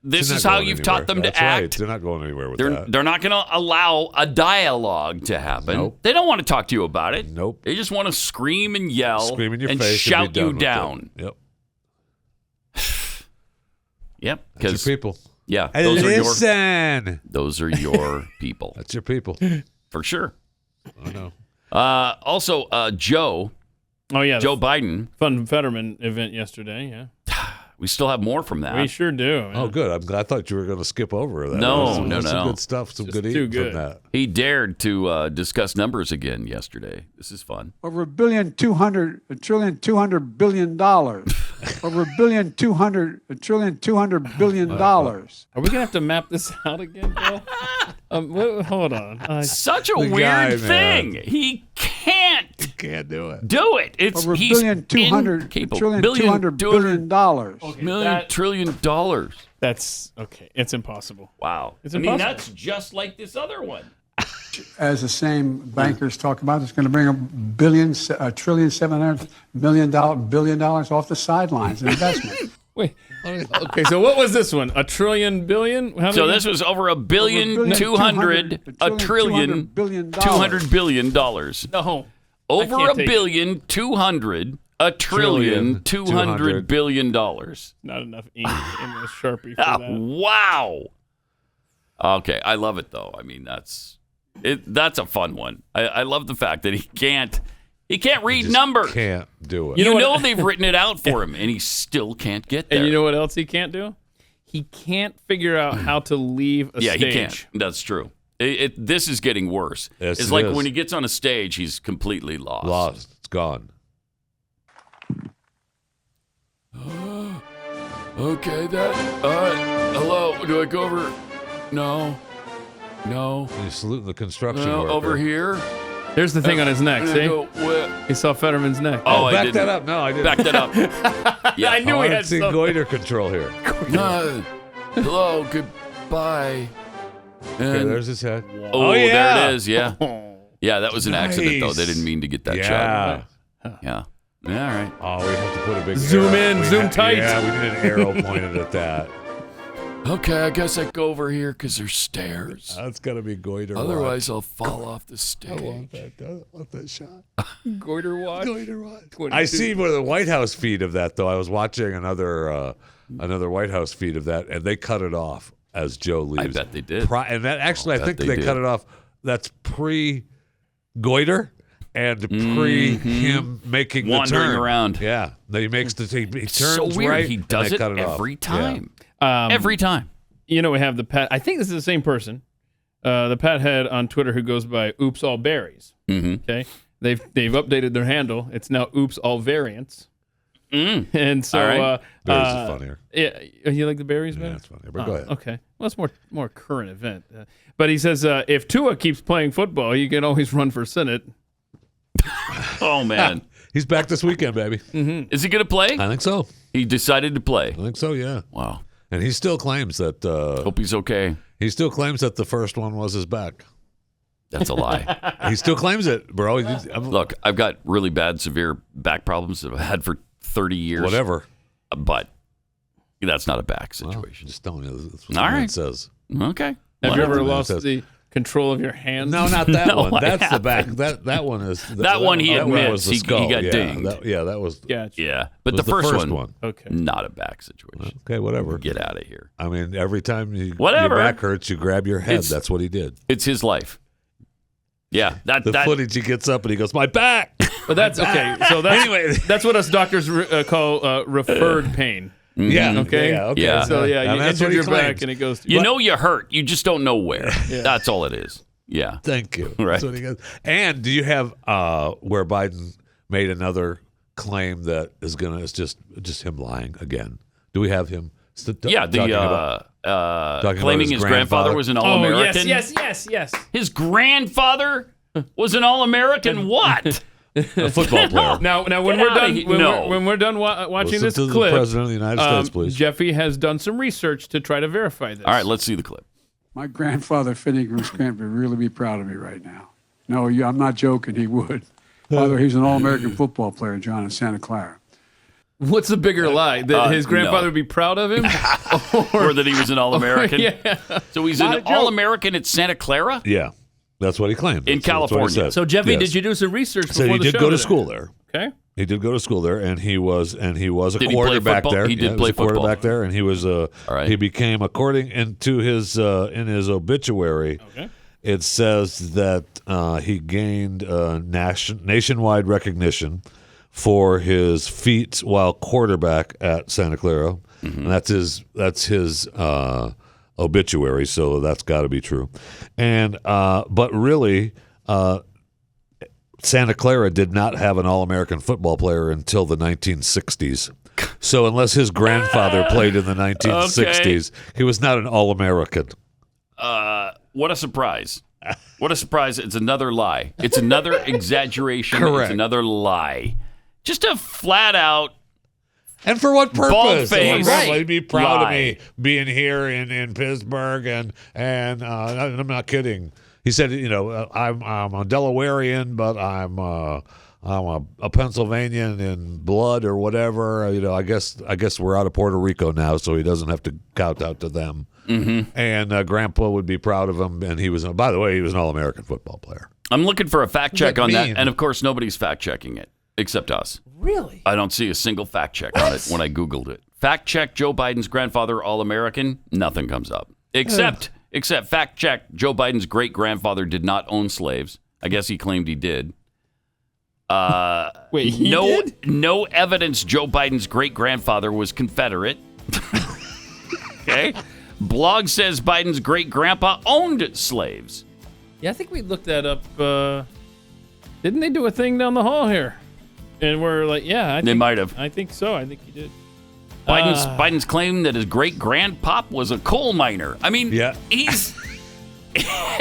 this She's is not how going you've anywhere. taught them That's to act. Right. They're not going anywhere with that. They're not going to allow a dialogue to happen. Nope. They don't want to talk to you about it. Nope. They just want to scream and yell Scream in your and face shout and be you done down. with it. Yep. Yep. That's your people. Yeah. Hey, listen. Those are your people. That's your people. For sure. I know. Also, Joe. Oh, yeah. Joe Biden. Fun Fetterman event yesterday, yeah. We still have more from that. We sure do. Man. Oh, good. I thought you were going to skip over that. No. Some good stuff. Some good eating from that. He dared to discuss numbers again yesterday. This is fun. Over $1.200 billion. Over $1.200 billion. Are we gonna have to map this out again, Bill? Hold on. Such a weird thing. He can't do it. Do it. It's Over he's $1.200 billion. trillion dollars. That's okay. It's impossible. Wow. It's I mean, impossible. that's just like this other one. As the same bankers talk about, it's going to bring $1.7 billion off the sidelines in investment. Wait. Okay. So what was this one? $1 trillion billion? How So many? this was over $1 billion, $200 billion. $200 billion. No. Over I can't $1 take billion, $200 billion. Not enough ink in the Sharpie for that. Wow. Okay, I love it though. I mean, that's a fun one. I love the fact that he can't read numbers. Can't do it. You know they've written it out for him, and he still can't get there. And you know what else he can't do? He can't figure out how to leave a stage. He can't. That's true. This is getting worse. Yes, it's it like is. when he gets on a stage, he's completely lost. Lost. It's gone. Okay, hello, do I go over? No. He's saluting the construction worker. Over here. Here's the thing on his neck. See? Go, He saw Fetterman's neck. Oh, I back didn't. that up. No, I didn't. Back that up. Yeah. I knew I he didn't had see something. goiter control here. Hello, goodbye. Okay, there's his head. Oh, yeah. there it is. Yeah. Yeah, that was an accident, though. They didn't mean to get that shot. Yeah. All right. Oh, we have to put a big Zoom arrow. in, zoom tight. Yeah, we need an arrow pointed at that. Okay, I guess I go over here because there's stairs. That's got to be goiter. Otherwise, I'll fall off the stage. I want that shot. Goiter watch. I see one of the White House feed of that, though. I was watching another White House feed of that, and they cut it off as Joe leaves. I bet they did. And that actually, I think they they did. cut it off. That's pre-goiter and pre him making Wandering the turn around. Yeah, he makes he turns So weird. right. He and does they it cut every off. time. Every time. You know, we have the Pat. I think this is the same person. The Pat head on Twitter who goes by Oops All Berries. Mm-hmm. Okay, they've updated their handle. It's now Oops All Variants. And so, All right. Berries is funnier. Yeah, you like the berries better? Yeah, it's funnier. But go ahead. Okay, well, it's more current event. But he says if Tua keeps playing football, you can always run for Senate. Oh man, he's back this weekend, baby. Mm-hmm. Is he going to play? I think so. He decided to play. I think so. Yeah. Wow. And he still claims that. Hope he's okay. He still claims that the first one was his back. That's a lie. He still claims it, bro. Look, I've got really bad, severe back problems that I've had for 30 years. Whatever. But that's not a back situation. Well, just telling you. That's what All the man right. says. Okay. Have you ever the man lost says. the control of your hand? No, not that No, one. I That's the back. haven't. That one is. That one he that one admits was the he skull. got yeah, dinged. That was. Gotcha. Yeah. But was the first one, Okay. not a back situation. Okay, whatever. Get out of here. I mean, every time your Whatever. back hurts, you grab your head. It's- That's what he did. It's his life. Yeah, the footage he gets up and he goes, my back. But that's okay. So that's Anyway. that's what us doctors call referred pain. Yeah. Okay. Yeah. Okay. Yeah. So yeah, And you that's what injured he your back claims. and it goes. You know you hurt. You just don't know where. That's all it is. Yeah. Thank you. Right. That's what he goes. And do you have where Biden made another claim that is it's just him lying again? Do we have him? Yeah, talking about claiming his grandfather was an All-American. Yes. His grandfather was an All-American what? a football player. Now when we're done when we're done watching Listen this to the clip, President of the United States, please. Jeffy has done some research to try to verify this. All right, let's see the clip. My grandfather, Finnegan Scamp, would really be proud of me right now. No, I'm not joking. He would. Father, he's an All-American football player, John, in Santa Clara. What's the bigger lie? That his grandfather would be proud of him? Or that he was an All-American? Yeah. So he's an All-American at Santa Clara? Yeah, that's what he claimed. In California. So Jeffy, Yes. did you do some research before So he the did show go to today? school there. Okay. He did go to school there, and he was a Did he play quarterback football? there. He did was play a quarterback football. there, and he was right. he became, according to his in his obituary, it says that he gained nationwide recognition for his feats while quarterback at Santa Clara, and that's his obituary. So that's got to be true, and but really. Santa Clara did not have an All-American football player until the 1960s. So unless his grandfather played in the 1960s, he was not an All-American. What a surprise. What a surprise. It's another lie. It's another exaggeration. Correct. It's another lie. Just a flat out. And for what purpose? Bald-faced He'd be proud lie. of me being here in Pittsburgh, and I'm not kidding. He said, I'm a Delawarean, but I'm a Pennsylvanian in blood or whatever. I guess we're out of Puerto Rico now, so he doesn't have to count out to them. Mm-hmm. And Grandpa would be proud of him. And he was, by the way, he was an All-American football player. I'm looking for a fact check on that, mean? and of course, nobody's fact checking it except us. Really? I don't see a single fact check on it when I Googled it. Fact check Joe Biden's grandfather All-American, nothing comes up. Except fact check Joe Biden's great-grandfather did not own slaves. I guess he claimed he did. Wait, he did? No evidence Joe Biden's great-grandfather was Confederate. Okay. Blog says Biden's great-grandpa owned slaves. Yeah, I think we looked that up. Didn't they do a thing down the hall here? And we're like, They might have. I think so. I think he did. Biden's claim that his great-grandpop was a coal miner. I mean, he's...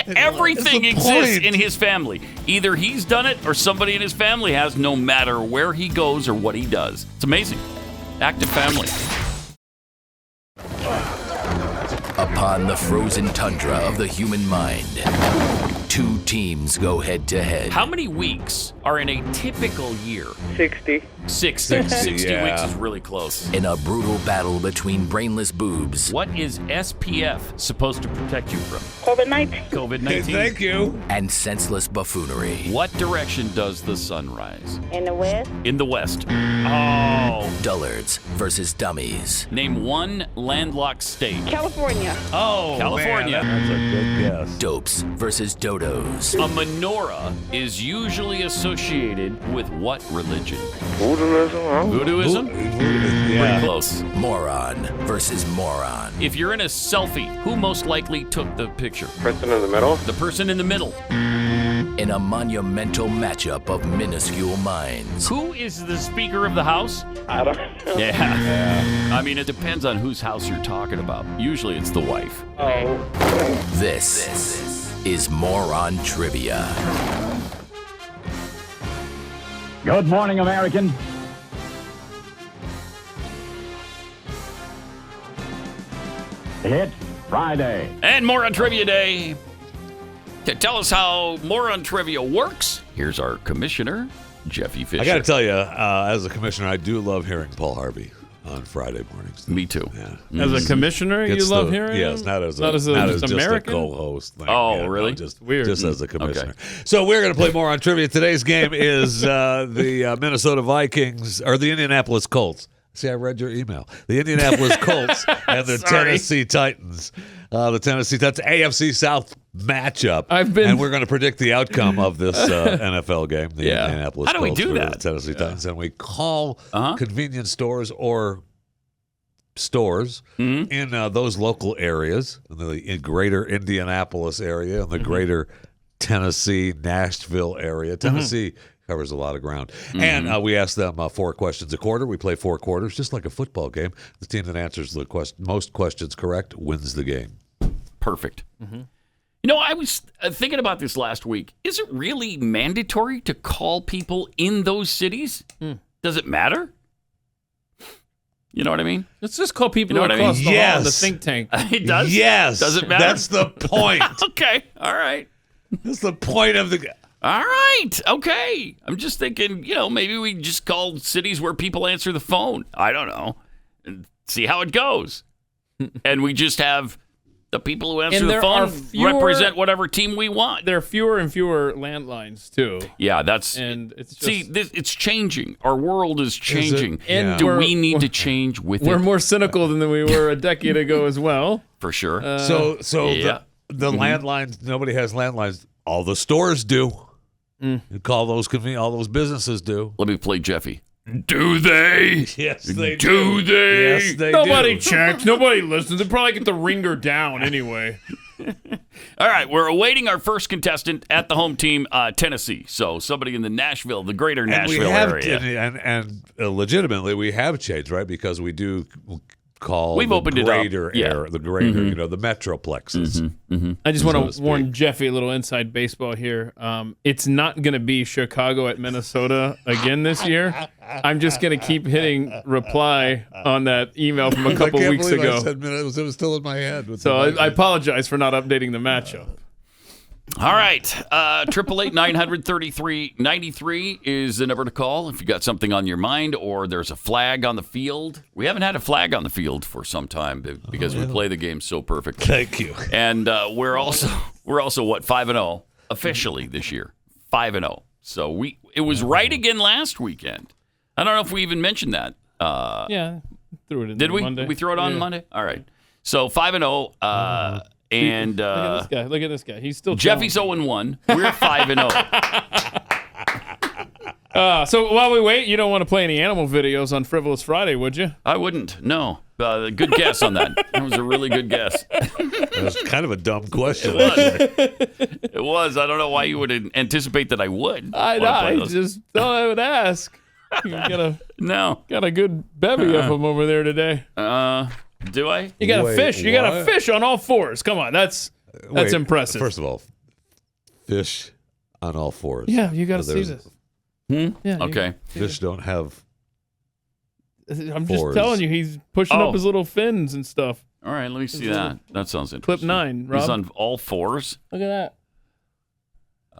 Everything exists in his family. Either he's done it or somebody in his family has, no matter where he goes or what he does. It's amazing. Active family. Upon the frozen tundra of the human mind, two teams go head-to-head. How many weeks are in a typical year? 60. 60 yeah. weeks is really close. In a brutal battle between brainless boobs. What is SPF supposed to protect you from? COVID-19. COVID-19. Thank you. And senseless buffoonery. What direction does the sun rise? In the West. In the west. Oh. Dullards versus dummies. Name one landlocked state. California. Oh, California. Man, that's a good guess. Dopes versus dodos. A menorah is usually associated with what religion? Voodooism. Voodooism? Yeah. Pretty close. Moron versus moron. If you're in a selfie, who most likely took the picture? Person in the middle. The person in the middle. In a monumental matchup of minuscule minds. Who is the Speaker of the House? I don't know. Yeah. I mean, it depends on whose house you're talking about. Usually it's the wife. Oh. This is Moron Trivia. Good morning, American. It's Friday. And more on Trivia Day. To tell us how more on Trivia works, here's our commissioner, Jeffy Fisher. I got to tell you, as a commissioner, I do love hearing Paul Harvey on Friday mornings. Me too. Yeah. As a commissioner, you love hearing him? Yes, not as just just American? a co-host thing. Oh, Yeah, really? No, just Weird. Just as a commissioner. Okay. So we're going to play more on trivia. Today's game is the Minnesota Vikings, or the Indianapolis Colts. See, I read your email. The Indianapolis Colts and the Tennessee Titans. The Tennessee Titans, AFC South matchup. I've been- and we're going to predict the outcome of this NFL game, the Yeah. Indianapolis How do we Colts do versus that? the Tennessee Titans, and we call convenience stores or stores in those local areas, in the greater Indianapolis area, and the greater Tennessee, Nashville area. Tennessee covers a lot of ground. And we ask them 4 questions a quarter. We play 4 quarters, just like a football game. The team that answers the most questions correct wins the game. Perfect. You know, I was thinking about this last week. Is it really mandatory to call people in those cities? Does it matter? You know what I mean? Let's just call people You know what I across mean? the hall in the Yes. think tank. It does? Yes. Does it matter? That's the point. Okay. All right. That's the point of the... All right. Okay. I'm just thinking, maybe we just call cities where people answer the phone. I don't know. And see how it goes. And we just have the people who answer And the there are phone fewer- represent whatever team we want. There are fewer and fewer landlines too. Yeah, that's... And it's just, See, it's changing. Our world is changing. And Do we're- we need to change with we're it? more cynical than we were a decade ago as well. For sure. So yeah. the landlines, nobody has landlines. All the stores do. You call those all those businesses do. Let me play Jeffy. Do they? Yes, they do. They? Yes, they Nobody do. checks. Nobody listens. They probably get the ringer down anyway. All right, we're awaiting our first contestant at the home team, Tennessee. So somebody in the Nashville, the greater Nashville area. And legitimately, we have changed, right? Because we do call We've the opened it up. greater Yeah. area, the greater, the metroplexes. I just So want to to warn Jeffy a little inside baseball here. It's not going to be Chicago at Minnesota again this year. I'm just going to keep hitting reply on that email from a couple I can't weeks believe ago. I said it was still in my head. So I apologize for not updating the matchup. All right. 888-900-3393 is the number to call if you got something on your mind or there's a flag on the field. We haven't had a flag on the field for some time because we play the game so perfectly. Thank you. And we're also what, 5-0 officially this year. 5-0. So it was right again last weekend. I don't know if we even mentioned that. Yeah, threw it in Did there we? Monday. Did we throw it on Monday? All right. So 5-0. And look at this guy. Look at this guy. He's still Jeffy's 0-1. We're 5-0. So while we wait, you don't want to play any animal videos on Frivolous Friday, would you? I wouldn't. No. Good guess on that. That was a really good guess. That was kind of a dumb question. It was. I don't know why you would anticipate that I would. I just thought I would ask. You got a good bevy of them over there today. Do I? You got a fish. You got a fish on all fours. Come on, that's impressive. First of all, fish on all fours. Yeah, you got to see this. Yeah. Okay. Fish don't have. I'm fours. just telling you, he's pushing up his little fins and stuff. All right, let me see that. That sounds interesting. Clip 9, Rob. He's on all fours. Look at that.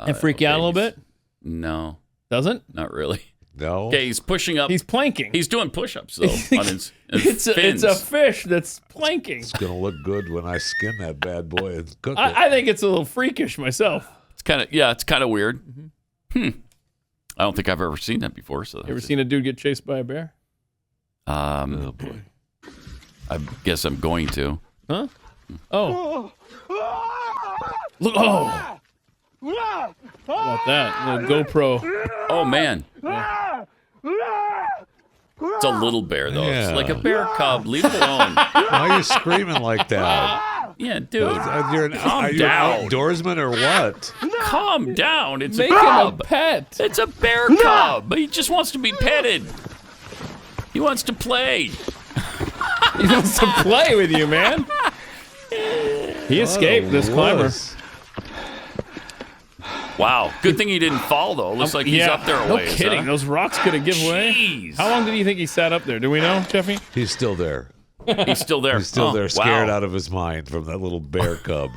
And freak you out a little bit? No. Doesn't? Not really. No. Okay, he's pushing up. He's planking. He's doing push-ups though on his It's fins. a fish that's planking. It's gonna look good when I skin that bad boy and cook it. I think it's a little freakish myself. It's kind of weird. I don't think I've ever seen that before. So You ever seen a dude get chased by a bear? Oh boy. I guess I'm going to. Huh? Oh. Look! Oh. How about that? The GoPro. Oh man. It's a little bear though. Yeah. It's like a bear cub. Leave it alone. Why are you screaming like that? Yeah, dude. Are you an down. outdoorsman or what? Calm down. It's Make a him a cub. pet. It's a bear cub. He just wants to be petted. He wants to play. He wants to play with you, man. He escaped this climber. Wow. Good thing he didn't fall though. Looks like he's up there a no ways. kidding. Huh? Those rocks could have given way. Jeez. How long did you think he sat up there? Do we know, Jeffy? He's still there. He's still there. He's still there, scared wow. out of his mind from that little bear cub.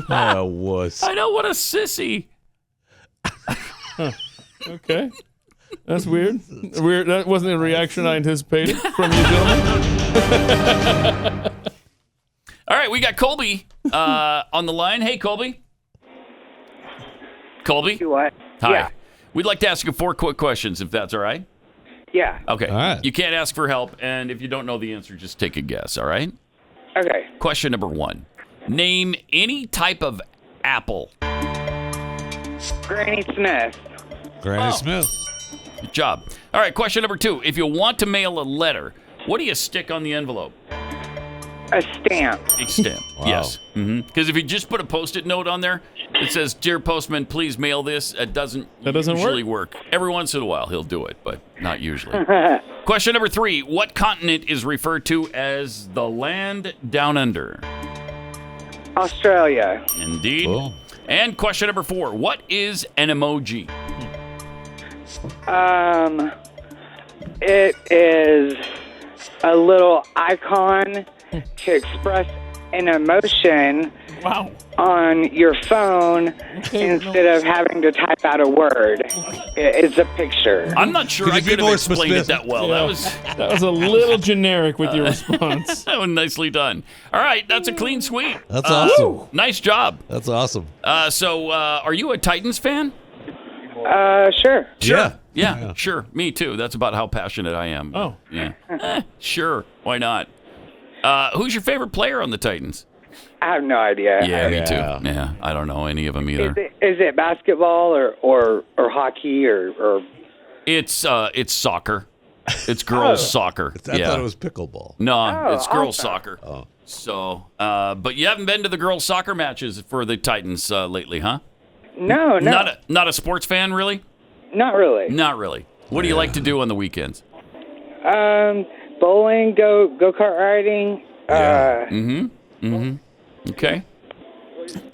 Oh, wuss. I know, what a sissy. Okay. That's weird. Weird. That wasn't a reaction I anticipated from you gentlemen. All right, we got Colby on the line. Hey, Colby. Colby? What? Hi. Yeah. We'd like to ask you 4 quick questions, if that's all right. Yeah. Okay. All right. You can't ask for help, and if you don't know the answer, just take a guess, all right? Okay. Question number 1. Name any type of apple? Granny Smith. Granny Smith. Good job. All right, question number 2. If you want to mail a letter, what do you stick on the envelope? A stamp. A stamp. Yes. Because if you just put a Post-it note on there that says, "Dear Postman, please mail this," it doesn't usually work. Every once in a while he'll do it, but not usually. Question number 3. What continent is referred to as the land down under? Australia. Indeed. Cool. And question number 4. What is an emoji? It is a little icon to express an emotion on your phone instead of having to type out a word. It's a picture. I'm not sure I could have explained it that well. Yeah. That was a little generic with your response. That was nicely done. All right, that's a clean sweep. That's awesome. Nice job. That's awesome. So, are you a Titans fan? Sure. Yeah, sure. Me too. That's about how passionate I am. Oh. Yeah. Sure. Why not? Who's your favorite player on the Titans? I have no idea. Yeah, me too. Yeah, I don't know any of them either. Is it basketball or hockey or? It's soccer. It's girls soccer. I thought it was pickleball. No, it's girls awesome. soccer. Oh. So, but you haven't been to the girls soccer matches for the Titans lately, huh? No. Not a sports fan, really? Not really. Not really. What do you like to do on the weekends? Bowling, go-kart riding. Okay.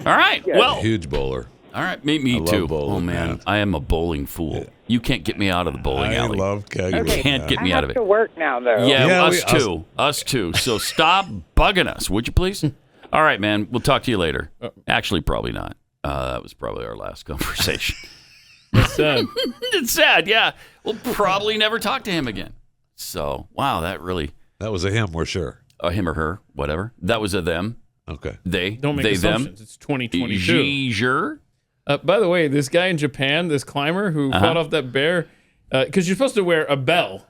All right. Yeah. Well, Huge bowler. all right. Me I love too. bowling, Oh man, I am a bowling fool. You can't get me out of the bowling alley. I love You can't get me out of I it. have to work now, though. Yeah, us too. So stop bugging us, would you please? All right, man. We'll talk to you later. Actually, probably not. That was probably our last conversation. It's sad. It's sad. Yeah, we'll probably never talk to him again. So wow, that was a him. We're sure. A him or her, whatever. That was a them. Okay. They. Don't make they, assumptions. them. It's 2022. Sure. By the way, this guy in Japan, this climber who fought off that bear, because you're supposed to wear a bell,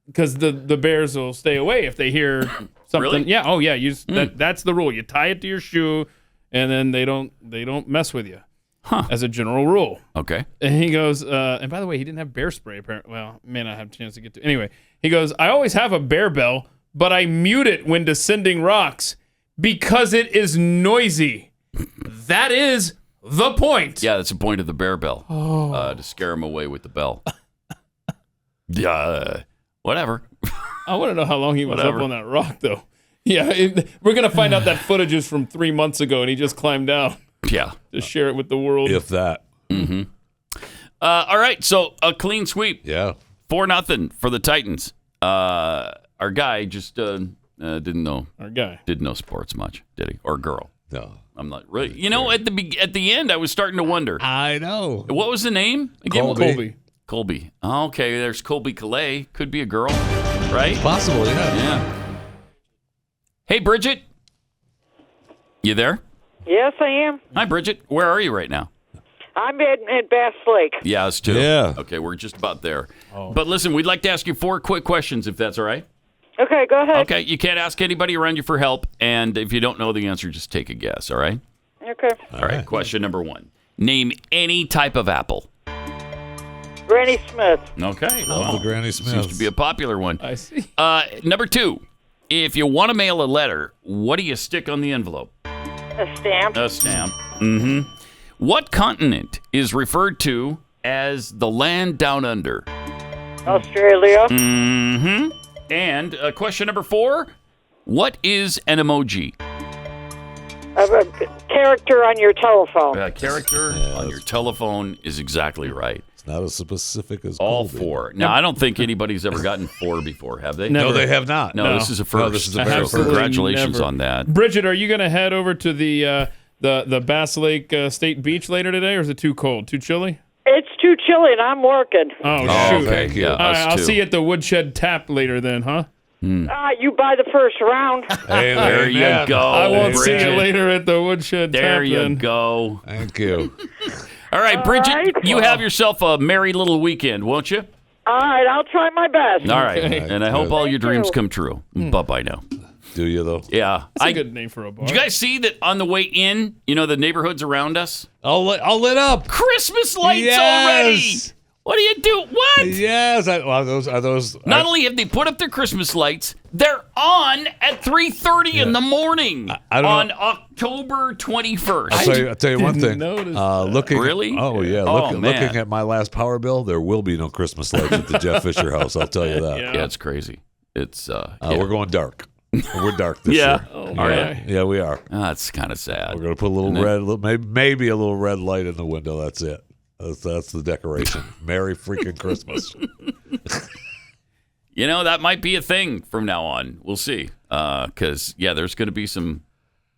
because the bears will stay away if they hear something. Really? Yeah. Oh yeah. That's the rule. You tie it to your shoe, and then they don't mess with you. As a general rule. Okay. And he goes, and by the way, he didn't have bear spray, apparently. Well, may not have a chance to get to. Anyway, he goes, I always have a bear bell, but I mute it when descending rocks because it is noisy. That is the point. Yeah, that's the point of the bear bell. To scare him away with the bell. Whatever. I want to know how long he was up on that rock, though. Yeah, we're going to find out that footage is from 3 months ago, and he just climbed down. Yeah. To share it with the world. If that. Mm-hmm. All right, so a clean sweep. Yeah. 4-0 for the Titans. Our guy just didn't know. Our guy didn't know sports much, did he? Or girl? No. I'm not really. You know, at the end, I was starting to wonder. I know. What was the name again? Colby. Colby. Okay, there's Colby Calais. Could be a girl, right? It's possible, yeah. Yeah. Hey, Bridget. You there? Yes, I am. Hi, Bridget. Where are you right now? I'm at Bass Lake. Yeah, us too. Yeah. Okay, we're just about there. But listen, we'd like to ask you 4 quick questions, if that's all right. Okay, go ahead. Okay, you can't ask anybody around you for help, and if you don't know the answer, just take a guess, all right? Okay. All right, question number 1. Name any type of apple. Granny Smith. Okay. Love the Granny Smith. Seems to be a popular one. I see. Number 2. If you want to mail a letter, what do you stick on the envelope? A stamp. A stamp. Mm-hmm. What continent is referred to as the land down under? Australia. Mm-hmm. And question number 4. What is an emoji? A character on your telephone. A character on your telephone is exactly right. It's not as specific as all Colby. 4. Now, I don't think anybody's ever gotten 4 before, have they? No, they have not. No, this is a first. No, this is a very So congratulations on that. Bridget, are you going to head over to the Bass Lake State Beach later today, or is it too cold, too chilly? It's too chilly and I'm working. Oh, shoot. Thank you. All right, I'll see you at the Woodshed Tap later then, huh? You buy the first round. Hey, there you go. I won't see Bridget. you later at the Woodshed Tap. There you then. go. Thank you. All right, Bridget, right. you have yourself a merry little weekend, won't you? All right, I'll try my best. All right. Okay. And I hope all your Thank dreams you. come true. Bye-bye now. Do you, though? Yeah. That's a good name for a bar. Did you guys see that on the way in, the neighborhoods around us? All lit up. Christmas lights already. What do you do? What? Yes. Are those? Not only have they put up their Christmas lights, they're on at 3:30 in the morning I don't on know. October 21st. I'll tell you one thing. Looking, Really? Oh yeah. Man. Looking at my last power bill, there will be no Christmas lights at the Jeff Fisher house. I'll tell you that. Yeah, it's crazy. It's we're going dark. We're dark this year. Oh, Yeah, we are. That's kind of sad. We're going to put a little maybe a little red light in the window. That's it. That's the decoration. Merry freaking Christmas. That might be a thing from now on. We'll see. Because there's going to be some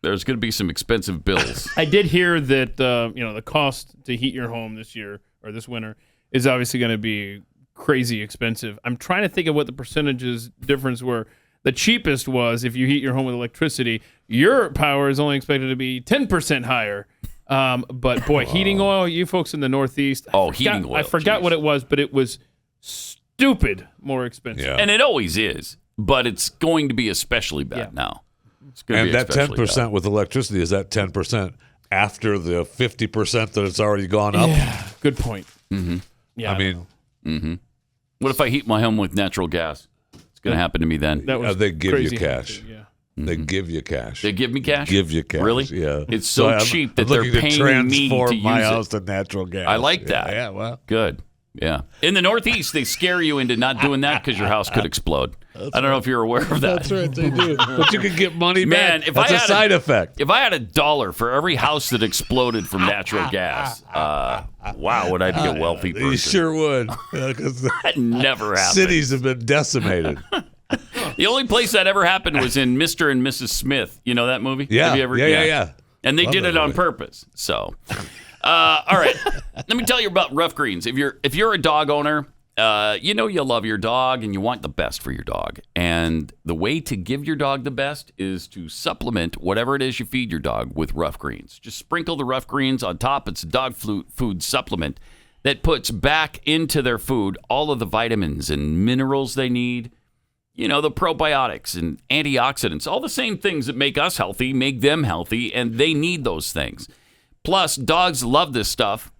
expensive bills. I did hear that the cost to heat your home this year or this winter is obviously going to be crazy expensive. I'm trying to think of what the percentages difference were. The cheapest was if you heat your home with electricity, your power is only expected to be 10% higher. But boy, heating oil, you folks in the Northeast. Heating oil. I forgot what it was, but it was stupid more expensive. Yeah. And it always is, but it's going to be especially bad now. It's going to And be that especially 10% bad. with electricity, is that 10% after the 50% that it's already gone up? Yeah, good point. Mm-hmm. Yeah, I mean, what if I heat my home with natural gas? It's going to happen to me then. that was they give you crazy cash. Yeah. They give you cash. They give me cash? Give you cash. Really? Yeah. It's so cheap that they're looking to paying me to transform my use it. house to natural gas. I like that. Yeah, well. Good. Yeah. In the Northeast, they scare you into not doing that because your house could explode. I don't know if you're aware of that. That's right, they do. But you can get money Man, back. if That's I a had side effect. If I had $1 for every house that exploded from natural gas, wow, would I be a wealthy person? You sure would. Because That never happened. cities have been decimated. The only place that ever happened was in Mr. and Mrs. Smith. You know that movie? Yeah. Have you ever? Yeah. And they Love did that it on movie. purpose. So, all right. Let me tell you about Rough Greens. If you're a dog owner, you love your dog and you want the best for your dog. And the way to give your dog the best is to supplement whatever it is you feed your dog with Rough Greens. Just sprinkle the Rough Greens on top. It's a dog food supplement that puts back into their food all of the vitamins and minerals they need. The probiotics and antioxidants, all the same things that make us healthy, make them healthy, and they need those things. Plus, dogs love this stuff.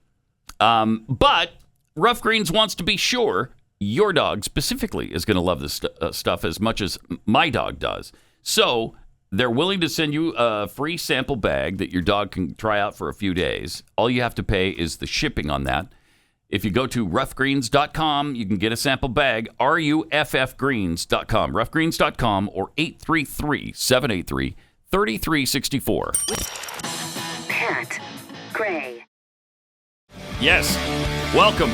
But Rough Greens wants to be sure your dog specifically is going to love this stuff as much as my dog does. So they're willing to send you a free sample bag that your dog can try out for a few days. All you have to pay is the shipping on that. If you go to roughgreens.com, you can get a sample bag, ruffgreens.com, roughgreens.com, or 833-783-3364. Pat Gray. Yes, welcome.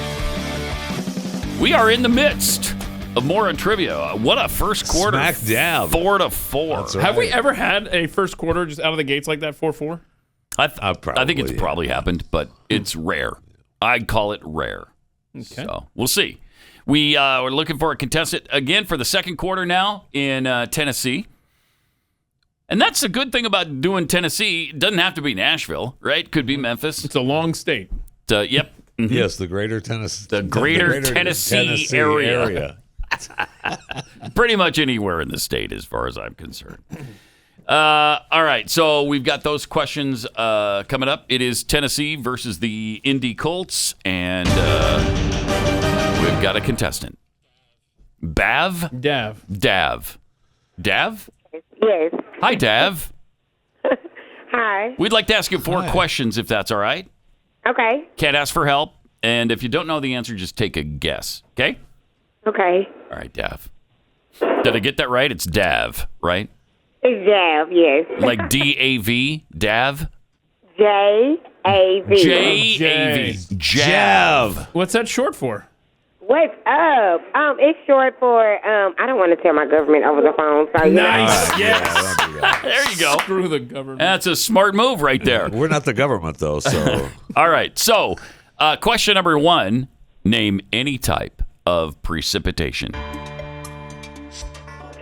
We are in the midst of more on trivia. What a first quarter. Smack dab. 4-4. That's right. Have we ever had a first quarter just out of the gates like that, 4-4? I think it's probably happened, but it's rare. I'd call it rare. Okay. So we'll see. We are looking for a contestant again for the second quarter now in Tennessee. And that's a good thing about doing Tennessee. It doesn't have to be Nashville, right? Could be Memphis. It's a long state. Yep. Mm-hmm. Yes, the greater Tennessee. The greater Tennessee area. Pretty much anywhere in the state as far as I'm concerned. All right, so we've got those questions coming up. It is Tennessee versus the Indy Colts, and we've got a contestant. Dav? Dav. Dav? Yes. Hi, Dav. Hi. We'd like to ask you 4 questions, if that's all right. Okay. Can't ask for help, and if you don't know the answer, just take a guess, okay? Okay. All right, Dav. Did I get that right? It's Dav, right? Jav, yes. Like D-A-V? Dav? J-A-V. J-A-V. Jav. What's that short for? What's up? It's short for, I don't want to tell my government over the phone. So Nice. Yes. There you go. Screw the government. That's a smart move right there. We're not the government, though, so. All right. So, question number 1. Name any type of precipitation.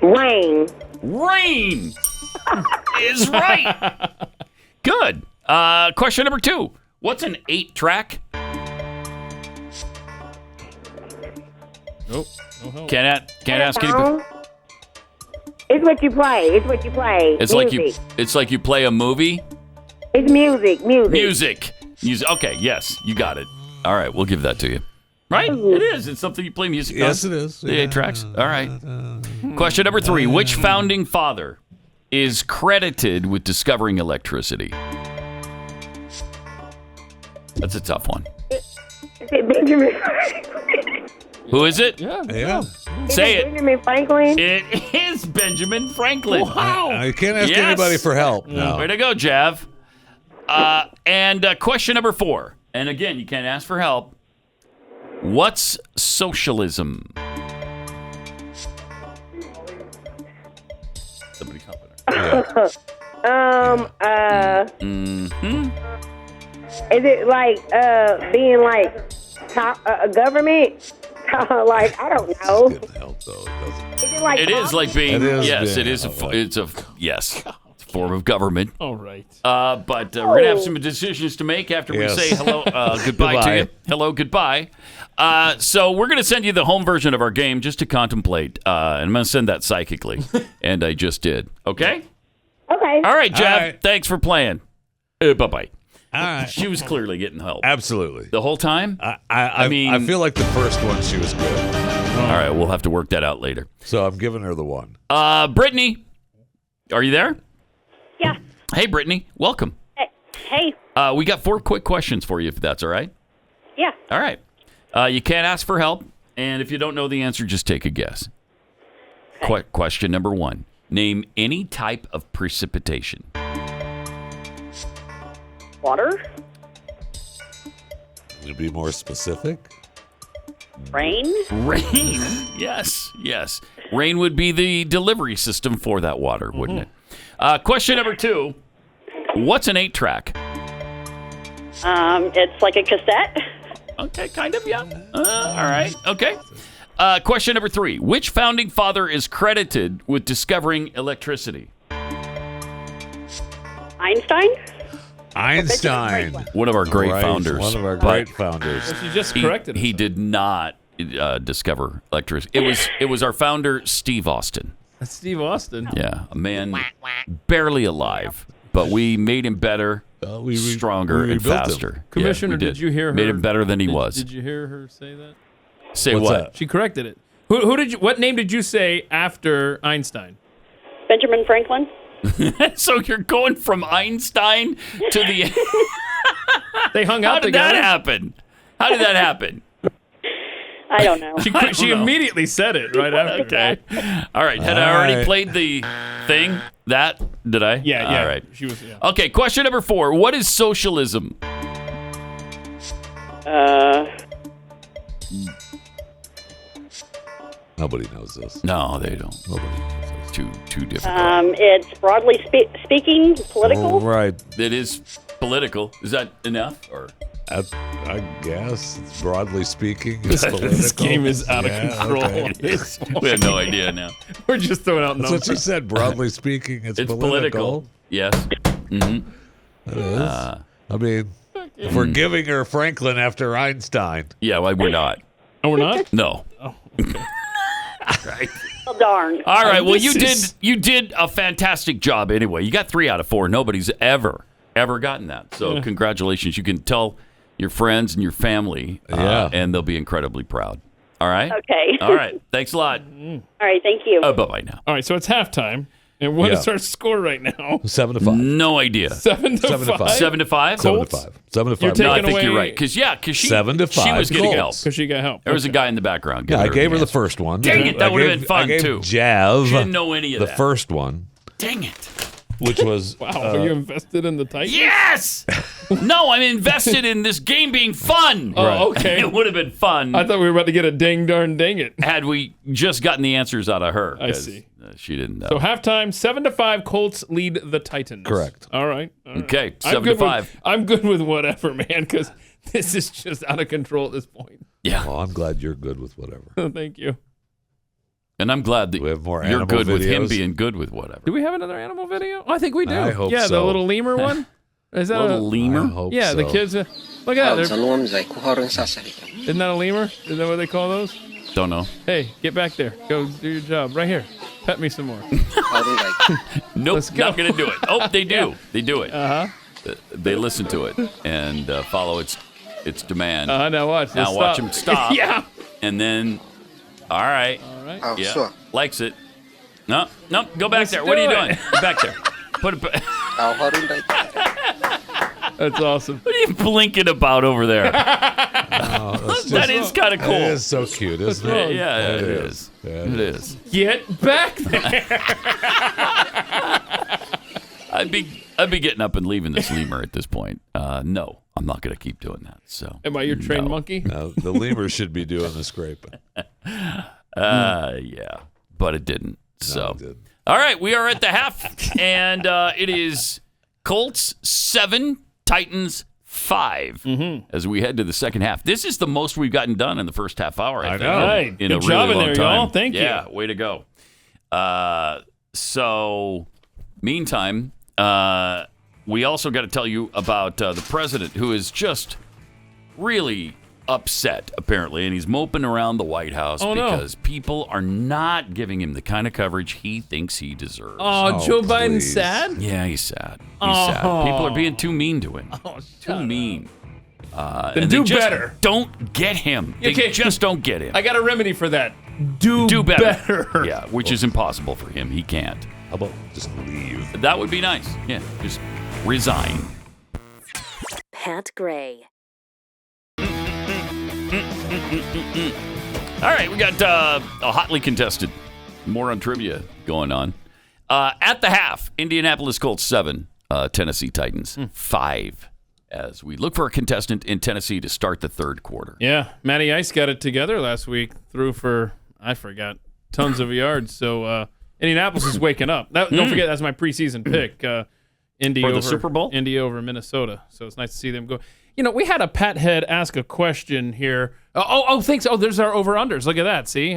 Rain. Rain is right. Good. Question number 2. What's an 8-track? Nope. No help. Can't ask anybody. It's what you play. It's what you play. It's like you play a movie. It's music. Music. Okay, yes, you got it. All right, we'll give that to you. Right? It is. It's something you play music on. Yes, it is. The 8 tracks. All right. Question number 3. Which founding father is credited with discovering electricity? That's a tough one. Is it Benjamin Franklin? Who is it? Yeah. Say it. Benjamin Franklin? It is Benjamin Franklin. Wow. You can't ask anybody for help. No. Way to go, Jav. And question number 4. And again, you can't ask for help. What's socialism? Somebody's helping her. Is it like being like top government? Like I don't know. It's getting help though. Is it like It is like being. Yes, it is. Okay. It's a yes. Form of government. All right. But we're gonna have some decisions to make after we say hello, goodbye to you. Hello, goodbye. So we're gonna send you the home version of our game just to contemplate, and I'm gonna send that psychically, and I just did. Okay. Okay. All right, Jeff. All right. Thanks for playing. Bye bye. All right. She was clearly getting help. Absolutely. The whole time. I mean, I feel like the first one she was good. All right, we'll have to work that out later. So I'm giving her the one. Brittany, are you there? Yeah. Hey, Brittany, welcome. Hey. We got 4 quick questions for you, if that's all right. Yeah. All right. You can't ask for help, and if you don't know the answer, just take a guess. Okay. Question number 1. Name any type of precipitation. Water. Can you be more specific? Rain. Rain. Yes. Rain would be the delivery system for that water, wouldn't it? Question number 2. What's an 8-track? It's like a cassette. Okay, kind of, yeah. All right, okay. Question number 3. Which founding father is credited with discovering electricity? Einstein. One of our great founders. One of our great founders. Well, she just corrected He did not discover electricity. It was our founder, Steve Austin. That's Steve Austin. Yeah, a man barely alive, but we made him better, stronger, and faster. Commissioner, Yeah, we did you hear her? Made him better than he was. Did you hear her say that? Say What's what? that? She corrected it. Who did you? What name did you say after Einstein? Benjamin Franklin. So you're going from Einstein to the. They hung out together. How did that happen? I don't know. She immediately said it right after. Okay. All right. Had I already played the thing? Did I? Yeah. All right. She was. Yeah. Okay. Question number 4. What is socialism? Nobody knows this. No, they don't. Nobody knows this. Too difficult. It's broadly speaking political. Right. It is political. Is that enough? Or I guess it's broadly speaking. It's political. This game is out of control. Okay. We have no idea now. We're just throwing out That's numbers. what she said. Broadly speaking, it's political. Yes. Mm-hmm. It is. I mean, if we're giving her Franklin after Einstein. Yeah, well, we're not. Oh, we're not? No. Oh. Right. Well, darn. All right. Well, you did a fantastic job anyway. You got 3 out of 4. Nobody's ever gotten that. So congratulations. You can tell your friends and your family, and they'll be incredibly proud. All right. Okay. All right. Thanks a lot. All right. Thank you. Bye-bye now. All right. So it's halftime. And what is our score right now? 7-5. No idea. 7 to 5. 7 to 5. 7-5. 7-5. You're taking No, I think away... you're right. Because she 7-5. She was getting help. Because she got help. There was a guy in the background. Yeah, I gave her the answer. first one. Dang it, that would have been fun, I gave too. Jav She didn't know any of the that. first one, Dang it. which was Wow. Are you invested in the Titans? Yes! No, I'm invested in this game being fun. Oh, okay. It would have been fun I thought we were about to get a ding darn dang it. had we just gotten the answers out of her. I 'cause, see. She didn't know. So halftime, 7 to 5. Colts lead the Titans. Correct. All right. Okay, I'm 7 to good 5. I'm good with whatever, man, because this is just out of control at this point. Yeah. Well, I'm glad you're good with whatever. Thank you. And I'm glad that We have more you're animal good with him videos. being good with whatever. Do we have another animal video? Oh, I think we do. I hope yeah, the so. little lemur one. Is that Little a lemur? I hope Yeah, so. the kids. Look at that. Isn't that a lemur? Is that what they call those? Don't know. Hey, get back there. Go do your job. Right here. Pet me some more. Nope, Let's go. not going to do it. Oh, they do. Yeah. They do it. Uh-huh. They listen to it and follow its demand. Now watch. Now Let's watch stop. him stop. Yeah. And then, all right. All right. Yeah. Likes it. No, go back Let's there. What do are you it. doing? Get back there. Put it back. That's awesome. What are you blinking about over there? That is kind of cool. It is so cute, isn't it? Yeah, it is. It is. Get back there. I'd be getting up and leaving this lemur at this point. No, I'm not going to keep doing that. So. Am I your trained monkey? No, the lemur should be doing the scraping. Yeah, but it didn't. So, it didn't. All right, we are at the half, and it is Colts 7, Titans 5 as we head to the second half. This is the most we've gotten done in the first half hour, I think. know. Right. In Good a job really in long there, time. y'all. Thank you. Yeah, way to go. So, meantime, we also got to tell you about the president, who is just really upset, apparently, and he's moping around the White House because people are not giving him the kind of coverage he thinks he deserves. Oh, Joe Biden's sad? Yeah, he's sad. He's sad. People are being too mean to him. Too mean. Then and do they just better. Don't get him. They Okay. just don't get him. I got a remedy for that. Do better. Yeah, which is impossible for him. He can't. How about just leave? That would be nice. Yeah, just resign. Pat Gray. All right, we got a hotly contested, more on trivia going on. At the half, Indianapolis Colts 7, Tennessee Titans 5, as we look for a contestant in Tennessee to start the third quarter. Yeah, Matty Ice got it together last week. Threw for, I forgot, tons of yards. So Indianapolis is waking up. Don't forget, that's my preseason pick. Indy For the over Super Bowl? Indy over Minnesota. So it's nice to see them go. You know, we had a Pat Head ask a question here. Thanks. Oh, there's our over-unders. Look at that. See?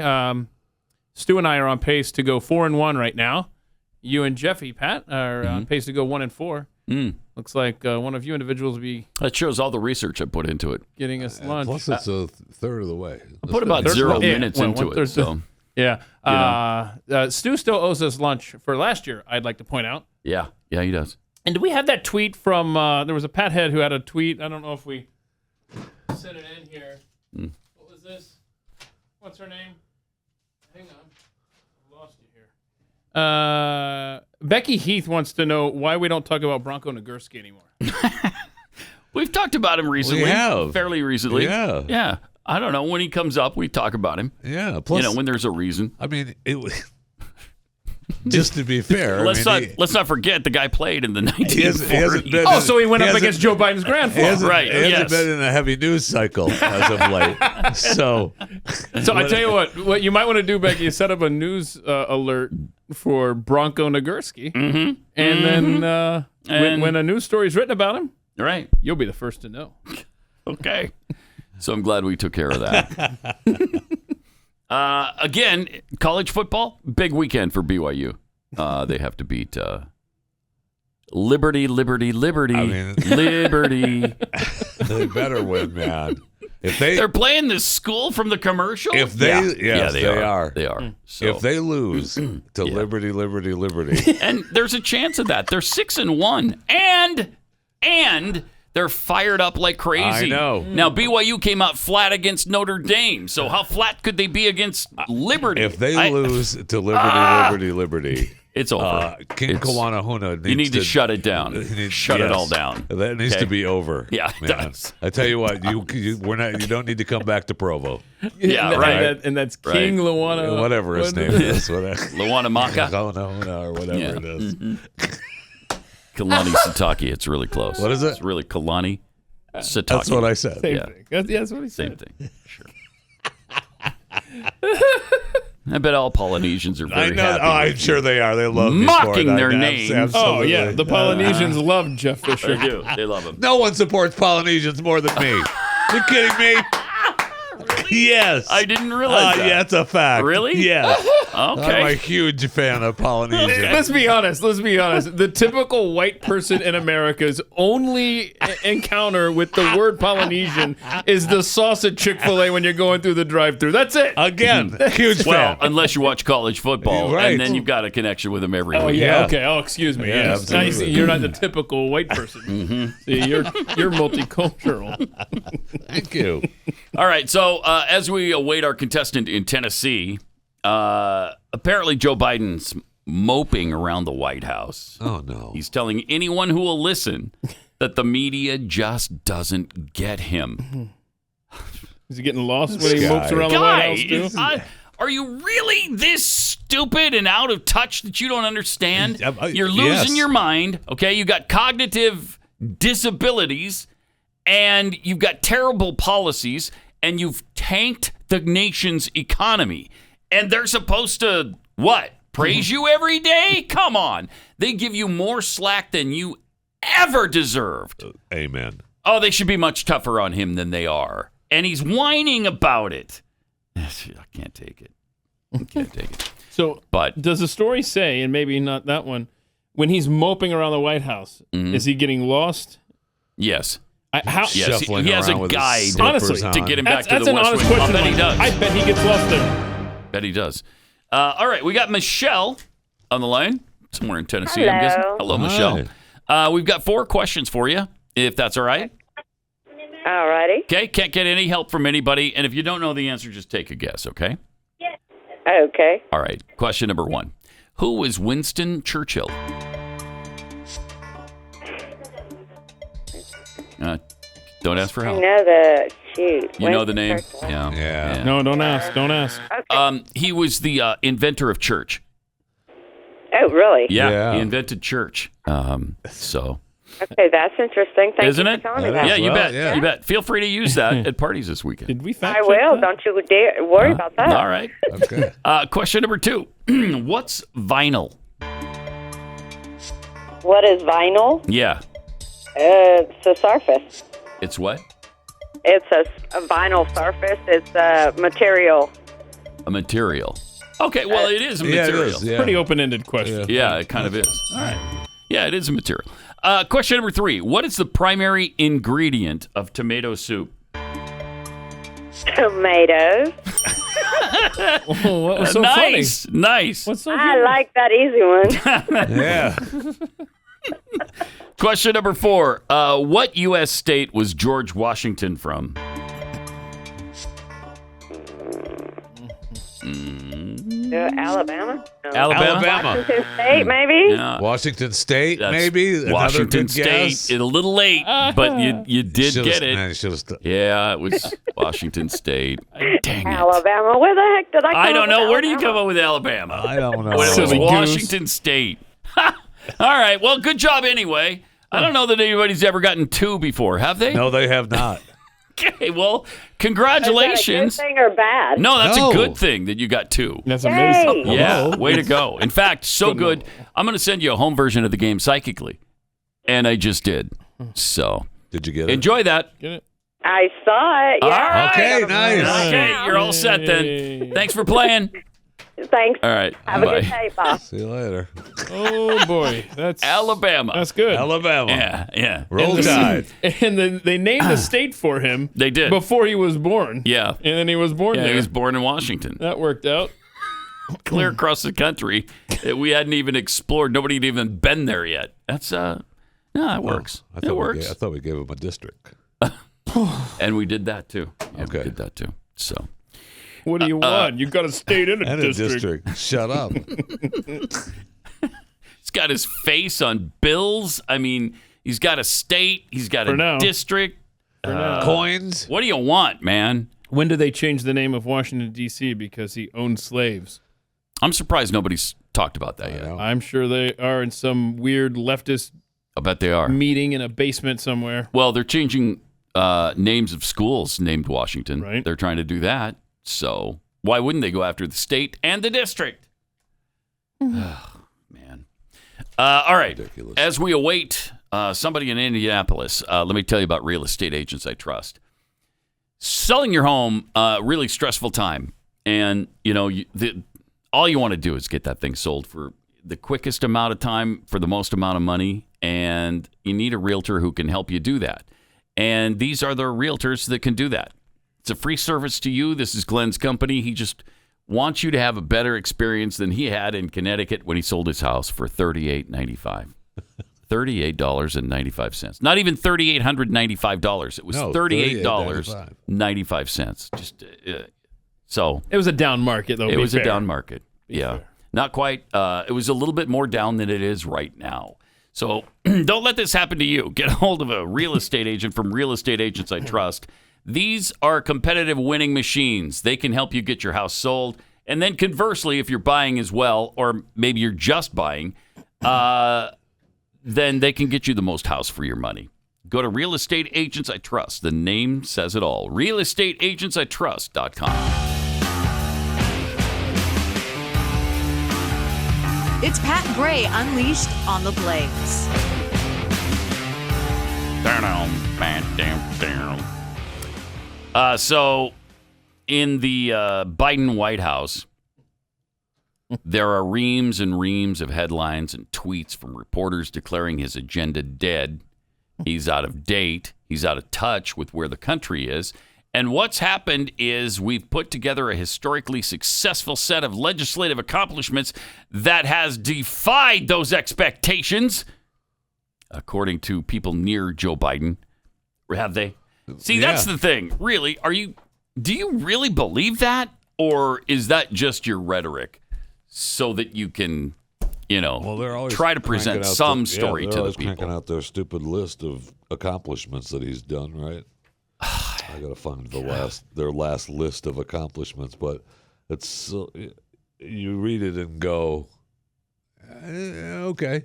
Stu and I are on pace to go 4-1 right now. You and Jeffy, Pat, are on pace to go 1-4. Looks like one of you individuals will be That shows all the research I put into it. getting us lunch. Plus, it's a third of the way. I put about 0 minutes into it. So, Yeah. Stu still owes us lunch for last year, I'd like to point out. yeah, he does. And do we have that tweet from, there was a Pat Head who had a tweet. I don't know if we sent it in here. What was this? What's her name? Hang on. I lost you here. Becky Heath wants to know why we don't talk about Bronco Nagurski anymore. We've talked about him recently. We have. Fairly recently. Yeah. Yeah. I don't know. When he comes up, we talk about him. Yeah. Plus, when there's a reason. I mean, just to be fair, Let's not forget the guy played in the 1940s. So he went up against Joe Biden's grandfather. Right. He hasn't been in a heavy news cycle as of late. So I tell you what you might want to do, Becky, is set up a news alert for Bronco Nagurski. And then when a news story is written about him, right, you'll be the first to know. Okay. So I'm glad we took care of that. Again, college football, big weekend for BYU. They have to beat Liberty. I mean, Liberty. They better win, man. If They're playing this school from the commercial? If they, they are. They are. So, if they lose to Liberty, and there's a chance of that. They're 6-1, and they're fired up like crazy. I know. Now BYU came out flat against Notre Dame. So how flat could they be against Liberty? If they lose to Liberty, it's over. King Kawanahuna needs you need to shut it down. Shut it all down. That needs to be over. Yeah, it does. I tell you what, you don't need to come back to Provo. Yeah, right. And that's King Luana. Whatever his name is. Luana Maka? Kawanahuna or whatever it is. Kalani Satake. It's really close. What is it? It's really Kalani Satake. That's what I said. Same thing. That's what he said. Same thing. Sure. I bet all Polynesians are very happy. Oh, I'm sure they are. They love mocking their names. Oh, yeah. The Polynesians love Jeff Fisher. They do. They love him. No one supports Polynesians more than me. You kidding me? Really? Yes. I didn't realize that. Yeah, it's a fact. Really? Yes. Okay. I'm a huge fan of Polynesian. Let's be honest. The typical white person in America's only encounter with the word Polynesian is the sauce at Chick-fil-A when you're going through the drive-thru. That's it. Again, huge Well, fan. unless you watch college football, Right. and then you've got a connection with them every Oh week. yeah. Okay. Oh, excuse me. Yeah, Yes. Now you see, absolutely. you're not the typical white person. See, you're multicultural. Thank you. All right. So as we await our contestant in Tennessee, apparently Joe Biden's moping around the White House. Oh no. He's telling anyone who will listen that the media just doesn't get him. Is he getting lost when he mopes around the White House too? Are you really this stupid and out of touch that you don't understand? You're losing your mind, okay? You got cognitive disabilities, and you've got terrible policies, and you've tanked the nation's economy. And they're supposed to, what, praise you every day? Come on. They give you more slack than you ever deserved. Amen. Oh, they should be much tougher on him than they are. And he's whining about it. I can't take it. I can't take it. So, but does the story say, and maybe not that one, when he's moping around the White House, is he getting lost? Yes. How? Yes, he has a guide honestly, to get him back to that's the an West honest Wing. question. I bet he does. I bet he gets lost there. Bet he does. All right, we got Michelle on the line, somewhere in Tennessee, I'm guessing. Hello, Michelle. We've got 4 questions for you, if that's all right. All righty. Okay, can't get any help from anybody, and if you don't know the answer, just take a guess, okay? Okay. All right, question number 1. Who was Winston Churchill? Don't ask for help. I know the shoot. You know the name? Churchill. Yeah. No, don't ask. Don't ask. He was the inventor of church. Oh, really? Yeah, he invented church. So. Okay, that's interesting. Thank Isn't you it? for telling me that. Yeah, you bet. Yeah. You bet. Feel free to use that at parties this weekend. Did we I will. Don't you dare worry about that. All right. Okay. Question number 2. What's vinyl? What is vinyl? Yeah. It's a surface. It's what? It's a vinyl surface. It's a material. A material. Okay, well, it is a Yeah, it material. is, yeah. Pretty open-ended question. Yeah, it kind of is. All right. Yeah, it is a material. Question number 3. What is the primary ingredient of tomato soup? Tomatoes. What was so nice. funny? Nice. What's so I like that easy one. Yeah. Question number 4. What U.S. state was George Washington from? Alabama? No. Alabama. Washington State, maybe? Yeah. Washington State, That's maybe. Another Washington good State. guess. It's a little late, but you did get it. Man, Yeah, it was Washington State. Dang it. Alabama. Where the heck did I come I don't up know. with Where do you Alabama? come up with Alabama? I don't know. When it was Silly goose. Washington State. All right. Well, good job anyway. I don't know that anybody's ever gotten 2 before, have they? No, they have not. Okay. Well, Is congratulations. that a good thing or bad? No, that's No. a good thing that you got 2. That's Yay. amazing. Yeah, way to go. In fact, so good. I'm going to send you a home version of the game psychically. And I just did. So Did you get it? enjoy that. Get it? I saw it. Yeah. All right. Okay, nice. Okay, you're all set then. Thanks for playing. Thanks. All right. Have bye. a good day, Bob. See you later. Oh boy, that's Alabama. That's good. Alabama. Yeah. Roll Tide. And then they named the state for him. They did. Before he was born. Yeah. And then he was born Yeah, there. he was born in Washington. That worked out. Clear across the country that we hadn't even explored. Nobody had even been there yet. That's no, it works. I It thought works. I thought we gave him a district. And we did that too. Yeah, Okay. we did that too. So What do you want? You got a state in a And district. a district. Shut up. he's got his face on bills. I mean, he's got a state. He's got For a now. district. Coins. What do you want, man? When did they change the name of Washington, D.C. because he owned slaves? I'm surprised nobody's talked about that yet. I'm sure they are in some weird leftist I bet they are. meeting in a basement somewhere. Well, they're changing names of schools named Washington. Right. They're trying to do that. So why wouldn't they go after the state and the district? Oh, man. All right. Ridiculous. As we await somebody in Indianapolis, let me tell you about real estate agents I trust. Selling your home, really stressful time. And, you know, all you want to do is get that thing sold for the quickest amount of time for the most amount of money, and you need a realtor who can help you do that. And these are the realtors that can do that. It's a free service to you. This is Glenn's company. He just wants you to have a better experience than he had in Connecticut when he sold his house for $38.95. $38.95. Not even $3,895. It was $38.95. Just so it was a down market, though. It was a down market. Yeah, not quite. It was a little bit more down than it is right now. So don't let this happen to you. Get a hold of a real estate agent from Real Estate Agents I Trust. These are competitive winning machines. They can help you get your house sold. And then conversely, if you're buying as well, or maybe you're just buying, then they can get you the most house for your money. Go to Real Estate Agents I Trust. The name says it all. realestateagentsitrust.com. It's Pat Gray Unleashed on the Blaze. So, in the Biden White House, there are reams and reams of headlines and tweets from reporters declaring his agenda dead. He's out of date. He's out of touch with where the country is. And what's happened is we've put together a historically successful set of legislative accomplishments that has defied those expectations, according to people near Joe Biden. Have they? See, that's the thing. Really, do you really believe that? Or is that just your rhetoric so that you can, they're always try to present some story to the people? Cranking out their stupid list of accomplishments that he's done, right? I got to find their last list of accomplishments, but it's you read it and go, okay.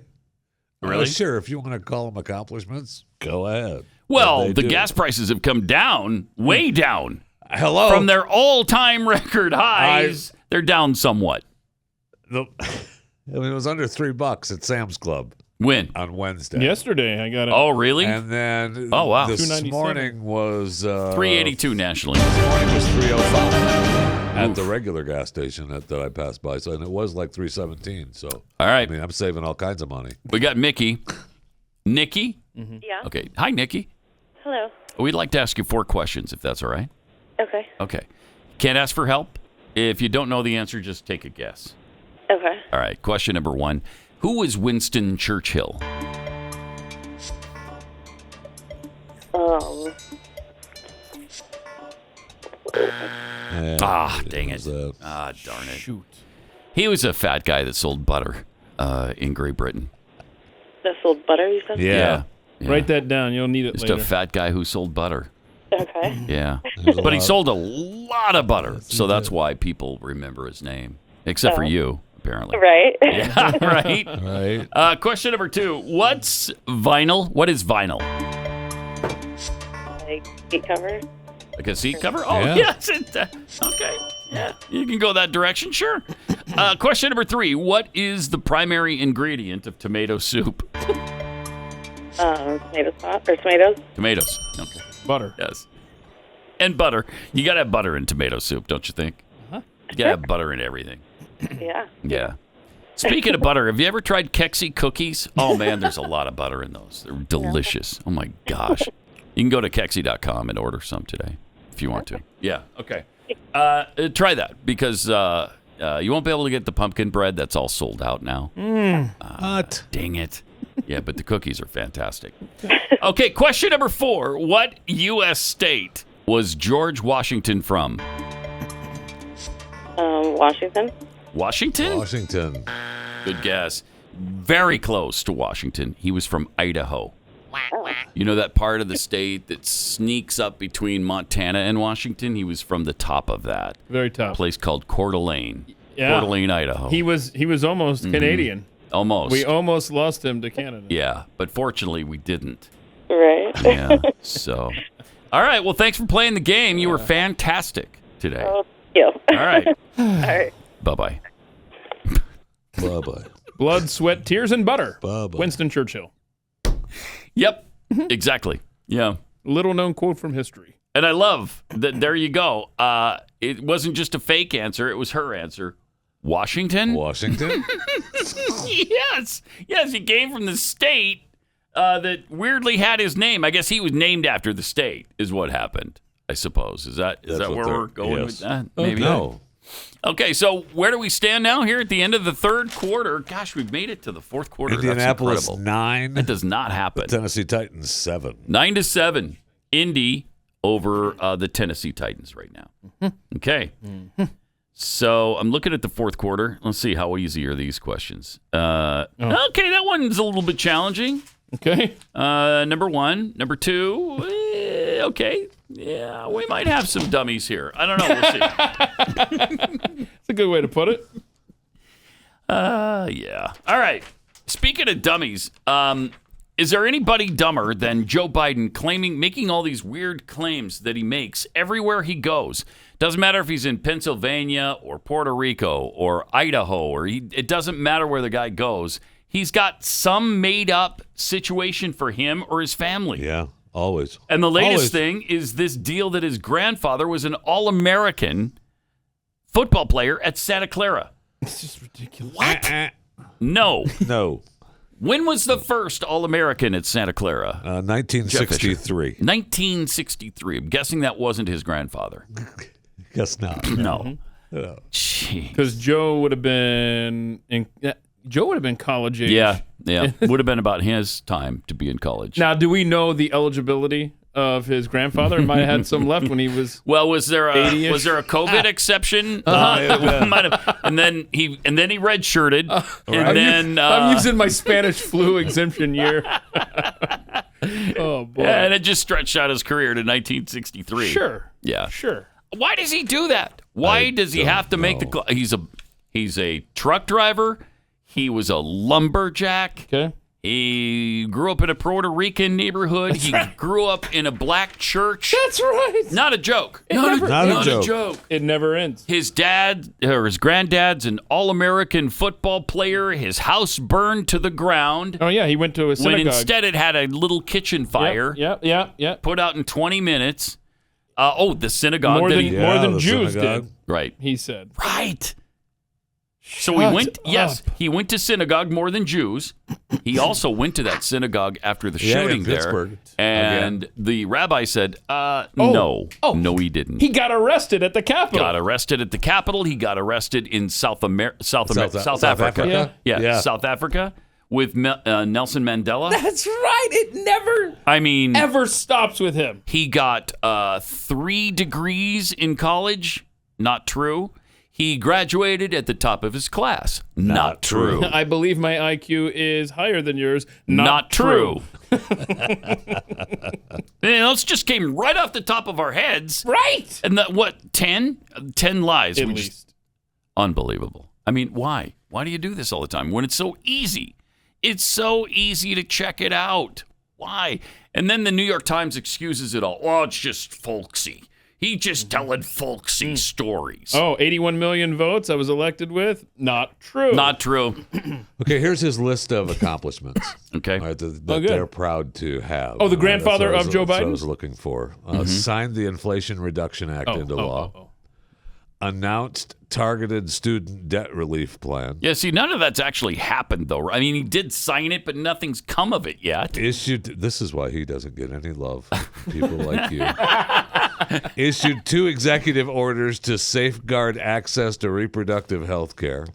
Really? Sure, if you want to call them accomplishments, go ahead. Well, the gas prices have come down, way down. Hello. From their all-time record highs, they're down somewhat. It was under $3 at Sam's Club. When? On Wednesday. Yesterday, I got it. Oh, really? And then wow. This morning was $3.82 nationally. This morning was $3.05 at the regular gas station that I passed by. So, and it was like $3.17. So, all right. I mean, I'm saving all kinds of money. We got Mickey. Nikki? Mm-hmm. Yeah. Okay. Hi, Nikki. Hello. We'd like to ask you 4 questions, if that's all right. Okay. Okay. Can't ask for help. If you don't know the answer, just take a guess. Okay. All right. Question number 1. Who was Winston Churchill? Dang it. Darn it. Shoot. He was a fat guy that sold butter in Great Britain. That sold butter, you said? Yeah. Write that down. You'll need it Just later. a fat guy who sold butter. Okay. Yeah. But he sold a lot of butter, so that's why people remember his name, except for you, apparently. Right. Yeah, right? Right. Question number 2. What's vinyl? What is vinyl? Like seat cover? Like a seat cover? Oh, Yeah. yes. Okay. Yeah, you can go that direction, sure. Question number 3. What is the primary ingredient of tomato soup? Tomato sauce or tomatoes? Tomatoes. Okay. Butter. Yes. And butter. You got to have butter in tomato soup, don't you think? Uh-huh. You got to have butter in everything. Yeah. Yeah. Speaking of butter, have you ever tried Kexi cookies? Oh, man, there's a lot of butter in those. They're delicious. Oh, my gosh. You can go to Kexi.com and order some today if you want to. Yeah, okay. Try that because you won't be able to get the pumpkin bread. That's all sold out now. What? Dang it. Yeah, but the cookies are fantastic. Okay, question number 4. What U.S. state was George Washington from? Washington. Washington? Washington. Good guess. Very close to Washington. He was from Idaho. You know that part of the state that sneaks up between Montana and Washington? He was from the top of that. Very top. A place called Coeur d'Alene. Yeah. Coeur d'Alene, Idaho. He was almost Canadian. Almost. We almost lost him to Canada. Yeah, but fortunately we didn't. Right. Yeah, so. All right, well, thanks for playing the game. You were fantastic today. Oh, thank you. All right. All right. Bye-bye. Bye-bye. Blood, sweat, tears, and butter. Bye-bye. Winston Churchill. Yep, exactly. Yeah. Little known quote from history. And I love that there you go. It wasn't just a fake answer. It was her answer. Washington? Washington? Yes. Yes, he came from the state that weirdly had his name. I guess he was named after the state is what happened, I suppose. Is that where we're going with that? Maybe. No. Okay, so where do we stand now here at the end of the third quarter? Gosh, we've made it to the fourth quarter. Indianapolis That's 9. That does not happen. Tennessee Titans 7. 9-7. Indy over the Tennessee Titans right now. Okay. So I'm looking at the fourth quarter. Let's see how easy are these questions. Okay, that one's a little bit challenging. Okay. Number 1. Number 2. Okay. Yeah, we might have some dummies here. I don't know. We'll see. That's a good way to put it. Yeah. All right. Speaking of dummies, is there anybody dumber than Joe Biden making all these weird claims that he makes everywhere he goes? Doesn't matter if he's in Pennsylvania or Puerto Rico or Idaho, it doesn't matter where the guy goes. He's got some made-up situation for him or his family. Yeah, always. And the latest thing is this deal that his grandfather was an All-American football player at Santa Clara. It's just ridiculous. What? No. No. When was the first All-American at Santa Clara? 1963. 1963. I'm guessing that wasn't his grandfather. Guess not. No. Because Joe would have been college age. Yeah. Would have been about his time to be in college. Now, do we know the eligibility of his grandfather? Might have had some left when he was. Well, was there a 80-ish? was there a COVID exception? Might have, and then he redshirted, and then I'm using my Spanish flu exemption year. Oh boy! And it just stretched out his career to 1963. Sure. Yeah. Sure. Why does he do that? Why does he have to make the? He's a truck driver. He was a lumberjack. Okay. He grew up in a Puerto Rican neighborhood. He grew up in a black church. That's right. Not a joke. Not a joke. It never ends. His dad or his granddad's an All-American football player. His house burned to the ground. Oh yeah, he went to a synagogue. When instead it had a little kitchen fire. Yeah. Put out in 20 minutes. The synagogue. More than Jews synagogue. did. Right. He said. Right. So he went. Yes, he went to synagogue more than Jews. He also went to that synagogue after the shooting in there, Pittsburgh. and the rabbi said, "No, he didn't. He got arrested at the Capitol. He got arrested in South Africa. Africa? Yeah, South Africa with Nelson Mandela. That's right. It never. Ever stops with him. He got 3 degrees in college. Not true. He graduated at the top of his class. Not true. I believe my IQ is higher than yours. Not true. Those just came right off the top of our heads. Right. And 10? 10 lies. At least. Unbelievable. Why? Why do you do this all the time when it's so easy? It's so easy to check it out. Why? And then the New York Times excuses it all. Oh, it's just folksy. He just telling folksy stories. 81 million votes I was elected with? Not true. Not true. Okay, here's his list of accomplishments. Okay. That they're proud to have. The grandfather of Joe Biden? That's what I was looking for. Signed the Inflation Reduction Act into law. Announced targeted student debt relief plan. Yeah, see, none of that's actually happened, though. He did sign it, but nothing's come of it yet. This is why he doesn't get any love from people like you. Issued 2 executive orders to safeguard access to reproductive health care.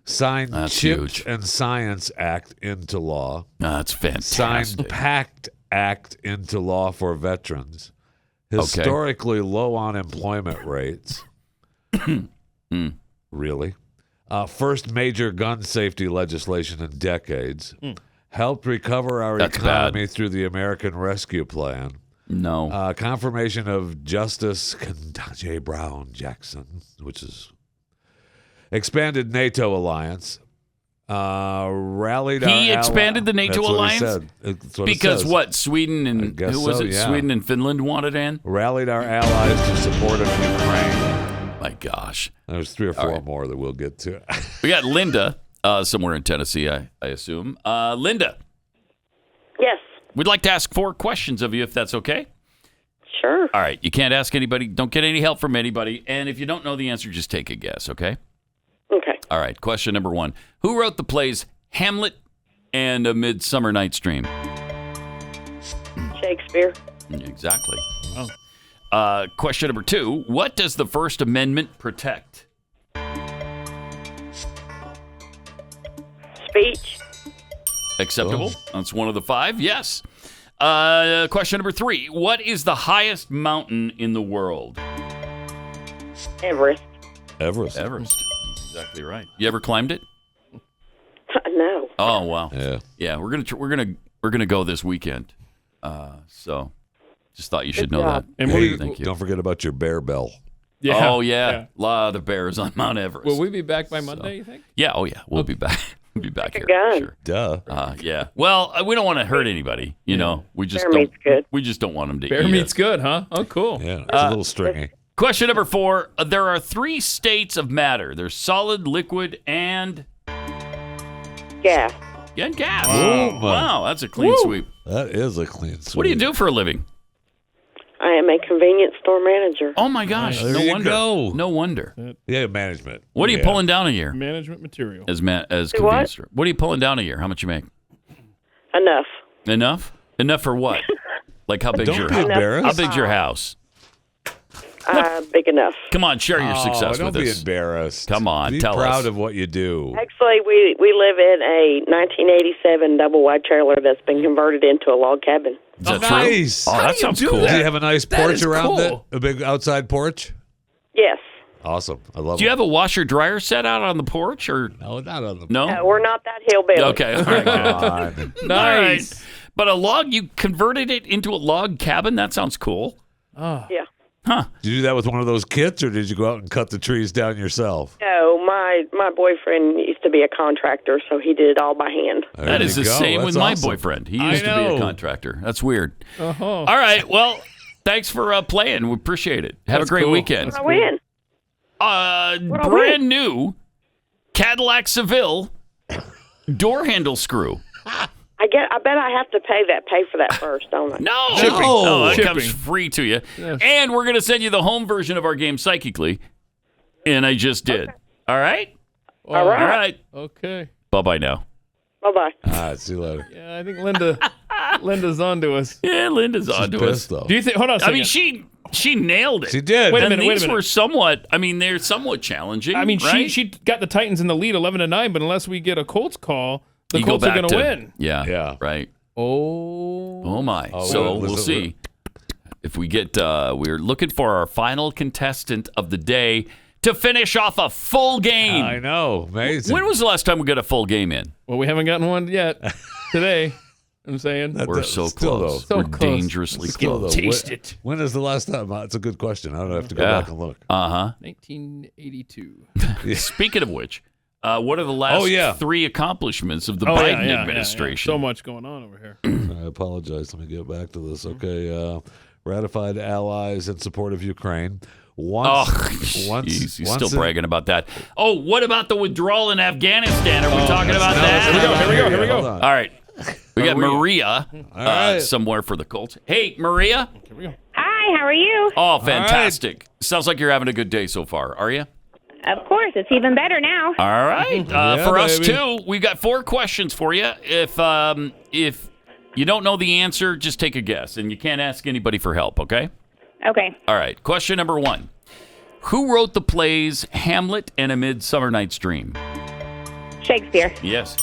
Signed CHIPS and Science Act into law. That's fantastic. Signed PACT Act into law for veterans. Historically low unemployment rates. Really? First major gun safety legislation in decades. Helped recover our economy through the American Rescue Plan. No. Confirmation of Justice Ketanji Brown Jackson, which is expanded NATO alliance. Rallied. He expanded the NATO alliance. That's what because it says. What? Sweden and who was it? Yeah. Sweden and Finland wanted in. Rallied our allies to support Ukraine. My gosh. There's 3 or 4 more that we'll get to. We got Linda somewhere in Tennessee, I assume. Linda. Yes. We'd like to ask 4 questions of you, if that's okay. Sure. All right. You can't ask anybody. Don't get any help from anybody. And if you don't know the answer, just take a guess, okay? Okay. All right. Question number 1. Who wrote the plays Hamlet and A Midsummer Night's Dream? Shakespeare. Exactly. Question number 2. What does the First Amendment protect? Speech. Acceptable. That's one of the 5. Yes. Question number 3. What is the highest mountain in the world? Everest. Everest. Exactly right. You ever climbed it? No. Oh wow. Yeah. We're gonna go this weekend. So just thought you should know that. And thank you. Don't forget about your bear bell. Yeah. Oh yeah. A lot of bears on Mount Everest. Will we be back by Monday, you think? Yeah. Oh yeah. We'll be back. We'll be back here. gun. Sure. Duh. Yeah. Well, we don't want to hurt anybody. You know, we just Bear don't. meat's good. We just don't want them to Bear eat meat's us. good, huh? Oh, cool. Yeah, it's a little stringy. Question number 4. There are 3 states of matter. There's solid, liquid, and Gas. gas. Boom. Wow, that's a clean sweep. That is a clean sweep. What do you do for a living? I am a convenience store manager. Oh my gosh! There No you wonder. go. No wonder. Yeah, management. What are you Yeah. pulling down a year? Management material. As Do convenience store. What are you pulling down a year? How much you make? Enough. Enough? Enough for what? Like how big's Don't your be house? embarrassed. How big's your house? Big enough. Come on, share your success don't with be us. embarrassed. Come on, be tell proud us. of what you do. Actually, we live in a 1987 double wide trailer that's been converted into a log cabin. Is that nice. true? Oh, that sounds cool. Do you have a nice porch is around cool. it? A big outside porch? Yes. Awesome. I love Do you it. have a washer dryer set out on the porch or No, not on the no? We're not that hillbilly. Okay, all right, good. God. Nice. All right. But a log, you converted it into a log cabin? That sounds cool. Yeah. Huh. Did you do that with one of those kits, or did you go out and cut the trees down yourself? No, my boyfriend used to be a contractor, so he did it all by hand. There That you is the go. same with That's my awesome. boyfriend. He I used to be a know. contractor. That's weird. Uh-huh. All right. Well, thanks for playing. We appreciate it. Have That's a great cool. weekend. I win. Brand new Cadillac Seville door handle screw. I bet I have to pay for that first, don't I? No. Shipping. Oh, it Shipping. comes free to you. Yes. And we're going to send you the home version of our game psychically. And I just did. All right? All right. All right. Okay. Bye-bye now. Bye-bye. All right, see you later. Yeah, I think Linda's on to us. Yeah, Linda's She's on to pissed, us. though. Do you think? Hold on a I second. mean, she nailed it. She did. Wait a And minute, these were somewhat, they're somewhat challenging. I mean, right? she got the Titans in the lead 11-9, but unless we get a Colts call, the You go Colts are back going to to- win. Yeah. Yeah. Right. Oh. Oh, my. Oh, So listen, we'll see if we get, we're looking for our final contestant of the day to finish off a full game. I know. Amazing. When was the last time we got a full game in? Well, we haven't gotten one yet today. I'm saying. We're so still, close. though. We're close. dangerously Still, close. though, Taste when- it. When is the last time? It's a good question. I don't have to go Yeah. back and look. Uh-huh. 1982. Speaking of which, what are the last Oh, yeah. 3 accomplishments of the Oh, Biden yeah. administration? So much going on over here. I apologize. Let me get back to this. Okay. Ratified allies in support of Ukraine. Oh, jeez, he's still bragging about that. Oh, what about the withdrawal in Afghanistan? Are we talking about that? Here we go. All right. We got Maria All right. somewhere for the Colts. Hey, Maria. Here we go. Hi, how are you? Oh, fantastic. Sounds like you're having a good day so far. Are you? Of course, it's even better now. All right. Yeah, for us, baby. too, we've got 4 questions for you. If you don't know the answer, just take a guess, and you can't ask anybody for help, okay? Okay. All right. Question number 1. Who wrote the plays Hamlet and A Midsummer Night's Dream? Shakespeare. Yes.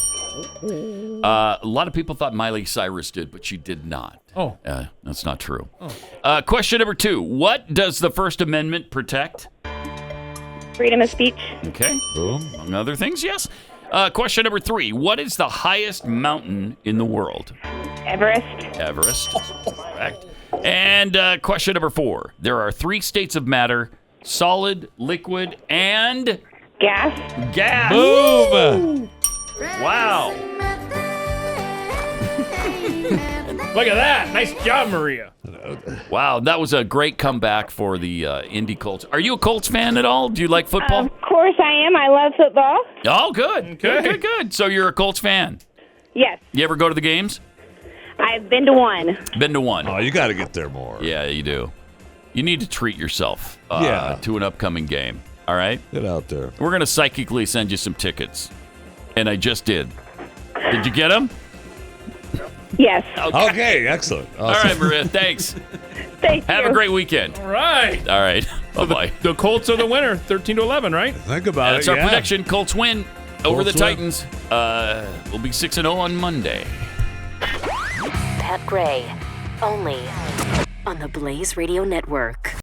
A lot of people thought Miley Cyrus did, but she did not. Oh. That's not true. Question number 2. What does the First Amendment protect? Freedom of speech. Okay. Boom. Among other things, yes. Question number 3. What is the highest mountain in the world? Everest. Everest. Correct. And question number 4. There are 3 states of matter: solid, liquid, and Gas. gas. Boom. Wow. Look at that. Nice job, Maria. Wow, that was a great comeback for the Indy Colts. Are you a Colts fan at all? Do you like football? Of course I am. I love football. Oh, good. Okay. Good. So you're a Colts fan. Yes. You ever go to the games? I've been to one. Been to one. Oh, you got to get there more. Yeah, you do. You need to treat yourself Yeah. to an upcoming game. All right? Get out there. We're going to psychically send you some tickets. And I just did. Did you get them? Yes. Okay, excellent. All right, Maria, thanks. Thank Have a great weekend. All right. All right. Bye-bye. The Colts are the winner, 13-11, right? Think about That's it. our yeah. prediction. Colts win over the Colts win. Titans. We'll be 6-0 on Monday. Pat Gray, only on the Blaze Radio Network.